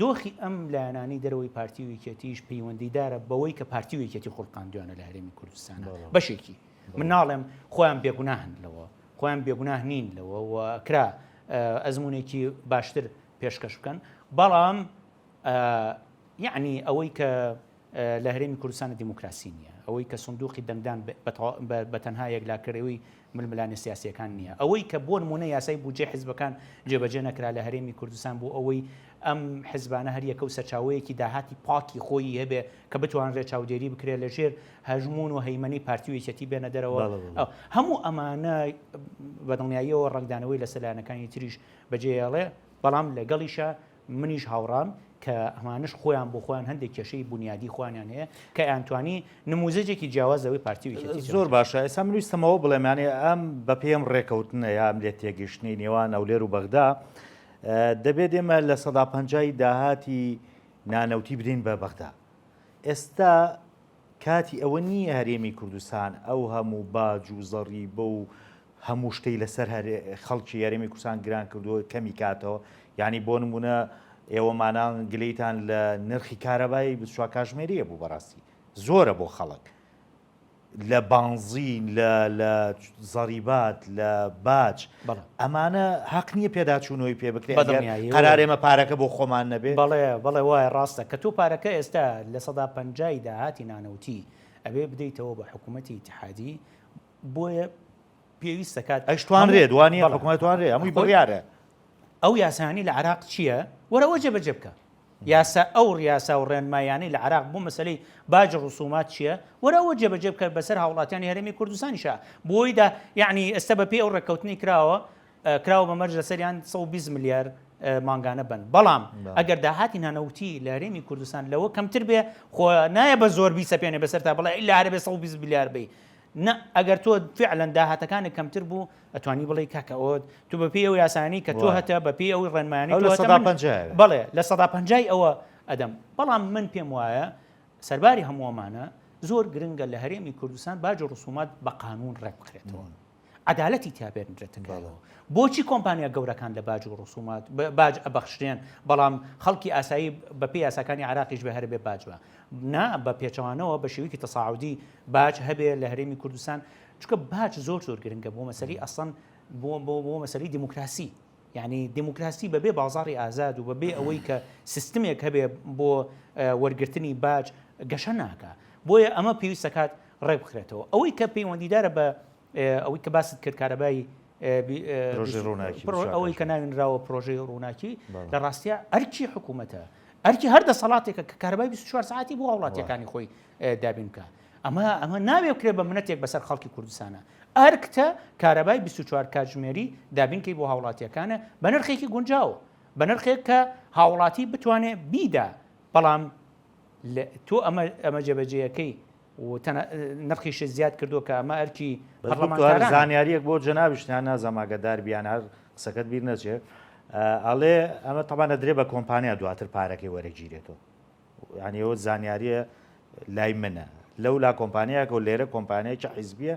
دۆخی ئەم لایەنانی دەرەوەی پارتیوێکێتیش پەیوەندیدارە بەوەی کە پارتیوێکێتی خۆڵقاندویانە لە هەرێمی کوردستانە بەشێکی من ناڵێم خۆیان بێگوناهن لەوە خۆیان بێگوناه نین لەوە و کرا ئەزمونێکی باشتر پێشکەش بکەن بەڵام یعنی ئەوەی کە لە هەرێمی کوردستانە دیموکراسی نییە ئەوەی کە سندوقی دەنگدان بەتەنها یەکلاکردەوەی ململانە سیاسیەکان نییە ئەوەی کە بۆ نمونە یاسای بودجێ حیزبەکان جێبەجێ نەکرا لە هەرێمی کوردستان بۆ ئەوەی ئەم حیزبانە هەر یەکە و سەرچاوەیەکی داهاتی پاکی خۆی هەبێ کە بتوانرێت چاودێری بکرێت لە ژێر هەژمون و هەیمەنی پارتیوێکێتی بێنە دەرەوە هەموو ئەمانە بەدڵنیاییەوە ڕنگدانەوەی لە سەلایەنەکانی تریش بەجێڵێ بەڵام لەگەڵیشە منیش هاوڕام کە ئەمانش خۆیان بۆ خۆیان هەندێک کێشەی بنیادی خۆیان هەیە کە ئەیانتوانی نموزەجێکی جیاوازەوەی پارتیوێکێتی زۆر باشە ئێستا من ویستمەوە بڵێمانێ ئەم بە پێم ڕێکەوتنە یا ئەم لێ تێگەشتنی نێوان ئەولێر و بەغدا دەبێت ئێمە لە 150 داهاتی نانەوتی بدەین بە بەغدا ئێستا کاتی ئەوە نییە هەرێمی کوردستان ئەو هەموو باج و زەڕیبە و هەموو شتەی لەسەر خەڵکی هەرێمی کوردستان گران کردووە کەمی کاتەوە یعنی بۆ نمونە ئێوەمانان گلەیتان لە نرخی کارەبایی بچوە کاژمێریە بوو بەڕاستی زۆرە بۆ خەڵک لە بانزین لە زەریبات لە باج ئەمانە حەق نییە پێداچوونەوەی پێ بکرێت قەرارێمە پارەکە بۆ خۆمان نەبێ بەڵێ وایە ڕاستە کە تۆ پارەکە ئێستا لە 150 داهاتی نانەوتی ئەبێ بدەیتەوە بە حکوومەتی ئیتیحادی بۆیە پێویستە کات ئەشتوان ڕێ دوانی حکوومەتوان ڕێ هەمووی بڕیارە ئەو یاسانی لە عراق چییە وەرەوە جێبەجێ بکە یاسا ئەو ڕیاسا و ڕێنمایانەی لە عراق بۆ مەسەلەی باج ڕسومات چییە وەرەوە جێبەجێ بکە بەسەر هاوڵاتیانی هەرێمی کوردستانیشە بۆیدا یعنی ئێستا بە پێ ئەو ڕێکەوتنی کراوە بە مەرج لەسەریان 120 ملیار مانگانە بن بەڵام ئەگەر داهاتی نانەوتی لە هەرێمی کوردستان لەوە کەمتر بێ خۆ نایە بە زۆر بیسەپێنێ بەسەر تا بڵێ ئیلا هەرێ بێ 120 میلیار بێ نه ئەگەر تۆ فعلەن داهاتەکانێک کەمتر بوو ئەتوانی بڵێ کاکەوت تو بە پێی ئەو یاسانی کە تۆ هەتە بە پێی ئەوی ڕێنمانی بڵێ لە 150 ئەوە ئەدەم بەڵام من پێم وایە سەرباری هەمووەمانە زۆر گرنگە لە هەرێمی کوردستان باج و ڕسومات بە قانون ڕێک بکرێتەوە عدالەتی تابێنرێتەکەەوە بۆچی کۆمپانیا گەورەکان لە باج و ڕسومات باج ئەبەخشێن بەڵام خەڵکی ئاسایی بە پێی یاساکانی عراقیش بە هەر بێ باج بە نا بە پێچەوانەوە بە شێوەیەکی تەساعودی باج هەبێ لە هەرێمی کوردستان چونکە باج زۆر گرنگە بۆ مەسەری ئەسڵەن بۆ مەسەری دیموکراسی یعنی دیموکراسی بەبێ بازاڕی ئازاد و بەبێ ئەوەی کە سیستمێک هەبێ بۆ وەرگرتنی باج گەشە ناکە بۆیە ئەمە پێویستە کات ڕێک بکرێتەوە ئەوەی کە پەیوەندیدارە بە ئەوەی کە باست کرد کارەبایی ئەوەی کە ناوێنراوە پرۆژەی ڕووناکی لە ڕاستیە ئەرکی حکوومەتە ئەرکی هەر دەسەڵاتێکە کە کارەبای 24 ساعتی بۆ وڵاتیەکانی خۆی دابین بکە ئەمە ناوێ بکرێت بە منەتێک بەسەر خەڵکی کوردستانە ئەرکتە کارەبای 24 کاتژمێری دابینکەی بۆ هاوڵاتیەکانە بە نرخێکی گونجاو بە نرخێک کە هاوڵاتی بتوانێت بیدا بەڵام تۆ ئەمە جێبەجێیەکەی و نرخیش زیاد کردو کە ئەمە ئەرکی زانیاریەک بۆ جەنابشتیان نازەماگەدار بیان هەر قسەکەت بیر نەچێت ئەڵێ ئەمە تەبانە درێ بە کۆمپانیا دواتر پارەکەی وەرەگیرێتەوە ینی ئەوە زانیاریە لای منە لەو لا کۆمپانیاکە و لێرە کۆمپانیایکی حیزبیە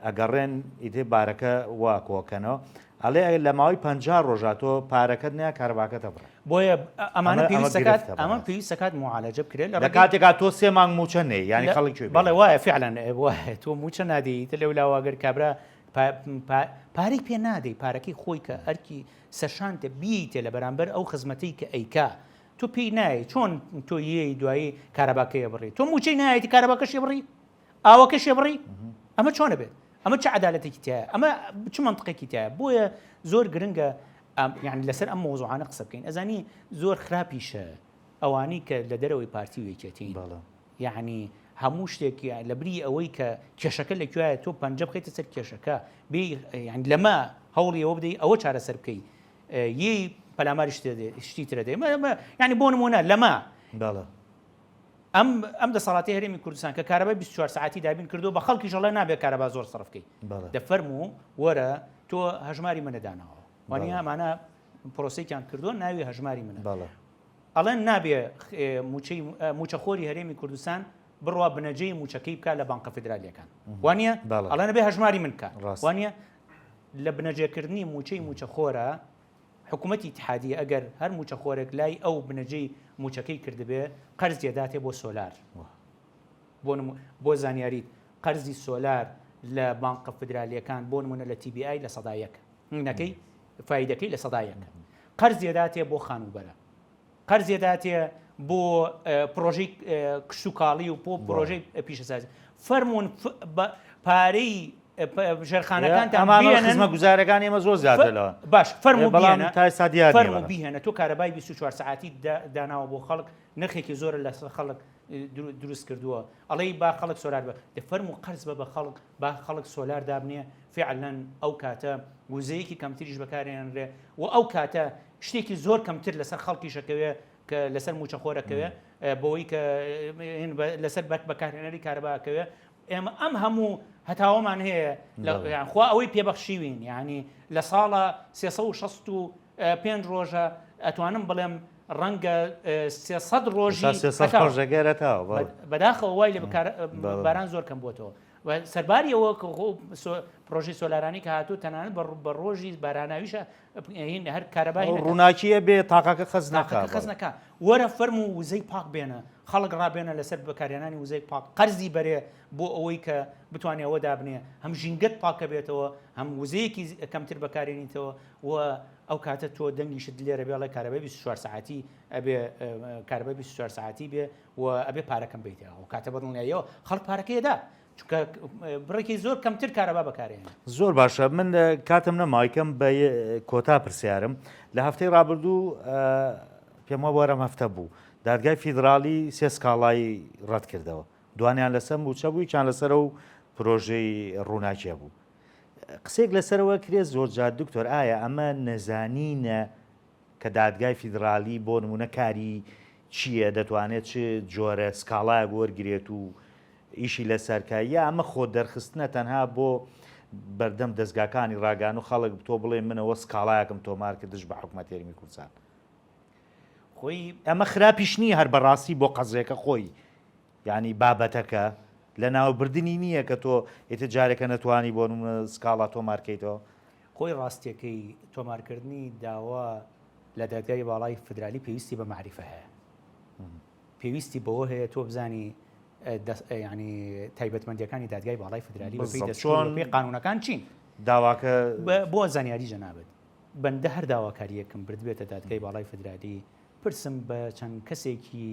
ئەگەڕێن ئیدێ بارەکە وا کۆکەنەوە ئەڵێ لە ماوەی 50 ڕۆژاتۆ پارەکەت نیا کارەباکەتە بڕە بۆیە ئەمانە پێویستەکات ئەمە پێویستەکات معالەجە بکرێت لە کاتێکا تۆ 3 مانگ موچە نێ ینی خەڵکی بەڵێ وایە فعلەن وایە تۆ موچە نادەیت لەو لاواگەر کابرا پارەی پێ نادەی پارەکەی خۆی کە ئەرکی سەرشانتە بیتێ لە بەرامبەر ئەو خزمەتەی کە ئەیکا تۆ پێی نایە چۆن تۆ یەی دوایی کارەباکەیە بڕی تۆ موچەی نایەتی کارەباکەشی بڕی ئاوەکەشی بڕی ئەمە چۆنە بێت ئەمە چه عدالەتێکی تایە ئەمە چ منطقێکی تایە بۆیە زۆر گرنگە یعنی لەسەر ئەم مۆزوعانە قسە بکەین ئەزانی زۆر خراپیشە ئەوانەی کە لە دەرەوەی پارتی وێکێتین یعنی هەموو شتێکی لە بری ئەوەی کە کێشەکە لەکوایە تۆ پەنجە بخیتە سەر کێشەکە ینی لەمە هەوڵی ئەوە بدەیت ئەوە چارەسەر بکەیت یەی پەلاماری شتی ترە دەی ینی بۆ نمونە لەمە ئەم دەسەڵاتی هەرێمی کوردستان کە کارەبای 24 ساعتی دابین کردو بە خەڵکی ژەڵێ نابێت کارەبا زۆر سەرف بکەیت دەفەرموو وەرە تۆ هەژماری منەدانەوە وانە ئەمانە پرۆسەیان کردووە ناوی هەژماری منە ئەڵێن نابێ موچەخۆری هەرێمی کوردستان بڕوا بنەجەی موچەکەی بکە لە بانکە فیدرالیەکان وانە ئەڵێنە بێ هەژماری من بکە وانە لە بنەجێکردنی موچەی موچەخۆرە حکوومەتی اتحادیە ئەگەر هەر موچەخۆرێک لای ئەو بنەجەی موچەکەی کردبێ قەرز دێداتێ بۆ سۆلار بۆ زانیاریت قەرزی سۆلار لە بانکە فیدرالیەکان بۆ نمونە لە TBI لە 100 نەکەی فایدەکەی لە 100 قەرز دێداتێ بۆ خانوبەرە قەرز دێداتێ بۆ پرۆژەی کشت و کاڵی و بۆ پرۆژەی پیشەسازی فەرمونون پارەی ژێرخانەکانتان خزمە گوزارەکان ئێمە زۆر زیاترەوە باش فەرمو بیهێنە تۆ کارەبای 24 ساعتی داناوە بۆ خەڵک نرخێکی زۆرە لە خەڵک دروست کردووە ئەڵەی با خەڵک سۆلار بە دەفەرمو قەرز بە خەڵک با خەڵک سۆلار دابنێ فعلەن ئەو کاتە وزەیەکی کەمتریش بەکارێنرێ و ئەو کاتە شتێکی زۆر کەمتر لەسەر خەڵکی شەکەوێ کە لەسەر موچەخۆرەکەوێ بۆەوەی کە لەسەر بەکارهێنەری کارەباکەوێ ئێمە ئەم هەموو هەتاوەمان هەیە خوا ئەوەی پێبەخشیوین یعنی لە ساڵە 365 ڕۆژە ئەتوانم بڵێم ڕەنگە 300 ڕۆژی ڕۆژەگەرەتەوە بەداخەوە وای لە باران زۆر کەم بۆتەوە سەرباریەوە پرۆژی سۆلارانی کە هاتوو تەنانەت بە ڕۆژی باراناویشە هەر کارەبای ڕووناکیە بێ تاقاکە خەز نەکە وەرە فەرمو وزەی پاک بێنە خەڵک ڕابێنە لەسەر بەکارێنانی وزەی پاک قەرزی بەرێ بۆ ئەوەی کە بتوانێت ئەوە دابنێ هەم ژینگەت پاکە بێتەوە هەم وزەیەکی کەمتر بەکارێنیتەوە و ئەو کاتە تۆ دەنگیشت لێرە بێڵێ کارەبای 24 ساعتی ئەبێ کارەبای 24 ساعتی بێ و ئەبێ پارەکەم بیتەوە و کاتە بەدڵنیاییەوە خەڵک پارەکەیدا چونکە بڕێکی زۆر کەمتر کارەبا بەکارێنێ زۆر باشە من کاتم نەمایکەم بە کۆتا پرسیارم لە هەفتەی ڕابردوو پێم وە وەرەم هەفتە بوو دادگای فیدرالی 3 سکاڵایی ڕەت کردەوە دوانیان لەسەر موچە بووی چیان لەسەر و پرۆژەی ڕووناکیە بوو قسێک لەسەرەوە کرێ زۆر جار دکتۆر ئایا ئەمە نەزانینە کە دادگای فیدرالی بۆ نمونە کاری چییە دەتوانێت چ جۆرە سکاڵایە وەرگێت و ئیشی لە سەرکاییە ئەمە خۆ دەرخستنە تەنها بۆ بەردەم دەستگاکانی ڕاگان و خەڵک تۆ بڵێ منەوە سکاڵایەکم تۆمار کردش بە حکوومەت یاریمی کوردستان خۆی ئەمە خراپیش نییە هەر بەڕاستی بۆ قەزێکە خۆی ینی بابەتەکە لە ناوبردننی نییە کە تۆ ئێتە جارێکە نەتوانی بۆ سکاڵا تۆمارکەیتەوە خۆی ڕاستیەکەی تۆمارکردنی داوا لە دادگای باڵای فدرالی پێویستی بە معریفە هەیە پێویستی بەوە هەیە تۆ بزانی ینی تایبەتمەندیەکانی دادگای باڵای فدرالی بەپی قانونەکان چین داواکە بۆ زانیاری جەنابەت بەندە هەر داواکاریەکەم بردبێتە دادگای باڵای فدرالی پرسم بە چەند کەسێکی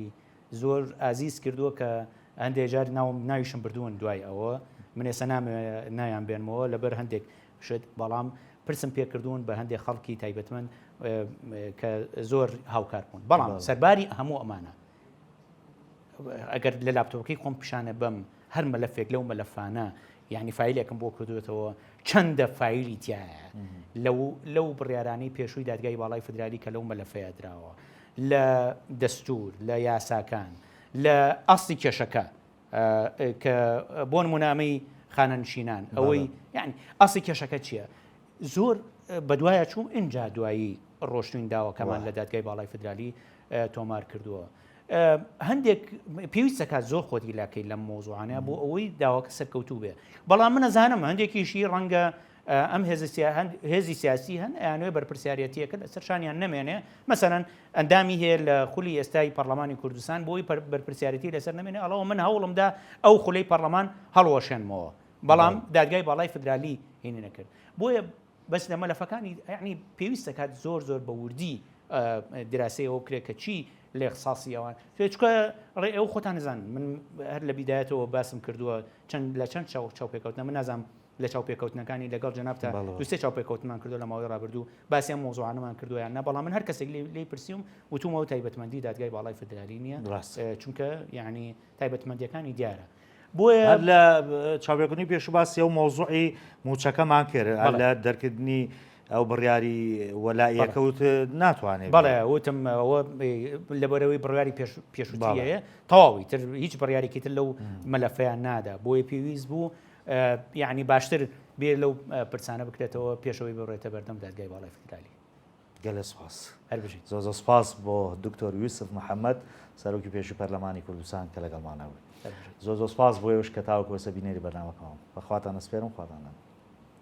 زۆر ئازیز کردووە کە هەندێک جار ناویشم بردوون دوای ئەوە من ێستا نایان بێنمەوە لەبەر هەندێک شت بەڵام پرسم پێکردوون بە هەندێک خەڵکی تایبەتمەند کە زۆر هاوکار بوون بەڵام سەرباری هەموو ئەمانە ئەگەر لە لاپتۆپەکەی خۆم پیشانە بەم هەر مەلەفێک لەو مەلەفانە یعنی فایلێکم بۆ کردوێتەوە چەندە فایلی تایە لەو بڕیارانەی پێشووی دادگای باڵای فدرالی کە لەو مەلەفەیە دراوە لە دەستور لە یاساکان لە ئەسڵی کێشەکە کە بۆ نمونامەی خانەنشینان ئەوەی یعنی ئەسڵی کێشەکە چییە زۆر بەدوایە چوم اینجا دوایی ڕۆشتوین داواکەمان لە دادگای باڵای فدرالی تۆمار کردووە هەندێک پێویستەکە زۆر خۆتی لاکەی لەم مۆزوعانەیە بۆ ئەوەی داواکە سەرکەوتوو بێ بەڵام من نەزانم هەندێکیشی ڕەنگە ئەم هێزی سیاسی هەن ئەیانوێ بەرپرسیارەتیەکە لە سەرشانیان نەمێنێ مەسەرەن ئەندامی هەیە لە خولی ئێستای پەرلەمانی کوردستان بۆی بەرپرسیارەتی لەسەر نەمێنێ ئەڵەوە من هەوڵمدا ئەو خولەی پەرلەمان هەڵوەشێنمەوە بەڵام دادگای باڵای فدرالی هێنی نەکرد بۆیە بەس لە مەلەفەکانی یعنی پێویستە کات زۆر بە وردی دراسەیەوە بکرێت کە چی لە اختصاصی ئەوان چکە ڕێ ئەو خۆتان نزان من هەر لە بیدایەتەوە باسم کردووە لە چەند چاوپێکەوتنە من نازانم لە چاوپێکەوتنەکانی لەگەڵ جەنابتە دوسێ چاوپێکەوتمان کردو لە ماوەی ڕابردوو باسییان مۆزوعانەمان کردو یان نە بەڵام من هەر کەسێک لێی پرسیوم وتومەوە تایبەتمەندی دادگای باڵای فدرالی نییە چونکە یعنی تایبەتمەندیەکانی دیارە بۆیە لە چاوپێکردنی پێش باسی ئەو مۆزوعی موچەکەمان کرد لە دەرکردنی ئەو بڕیاری وەلایەکەوت ناتوانێت بەڵێ وتم ئەوە لەبەرەوەی بڕیاری پێشووتیەیە تەواوی تر هیچ بڕیارێکی تر لەو مەلەفەیان نادا بۆیە پێویست بوو یعنی باشتر بێ لەو پرسانە بکرێتەوە پێشەوەی بڕێتە بەردەم دادگای باڵای فدرالی گەلە سپاس هەر بژیت زۆر سپاس بۆ دکتۆر یوسف محەممەد سەرۆکی پێشووی پەرلەمانی کوردستان کە لەگەڵمانەوە زۆر سپاس بۆ ئێوەش کە تاوەکو وەسە بینێری بەرنامەکەم بەخواتان ئەسپێرم خواتانە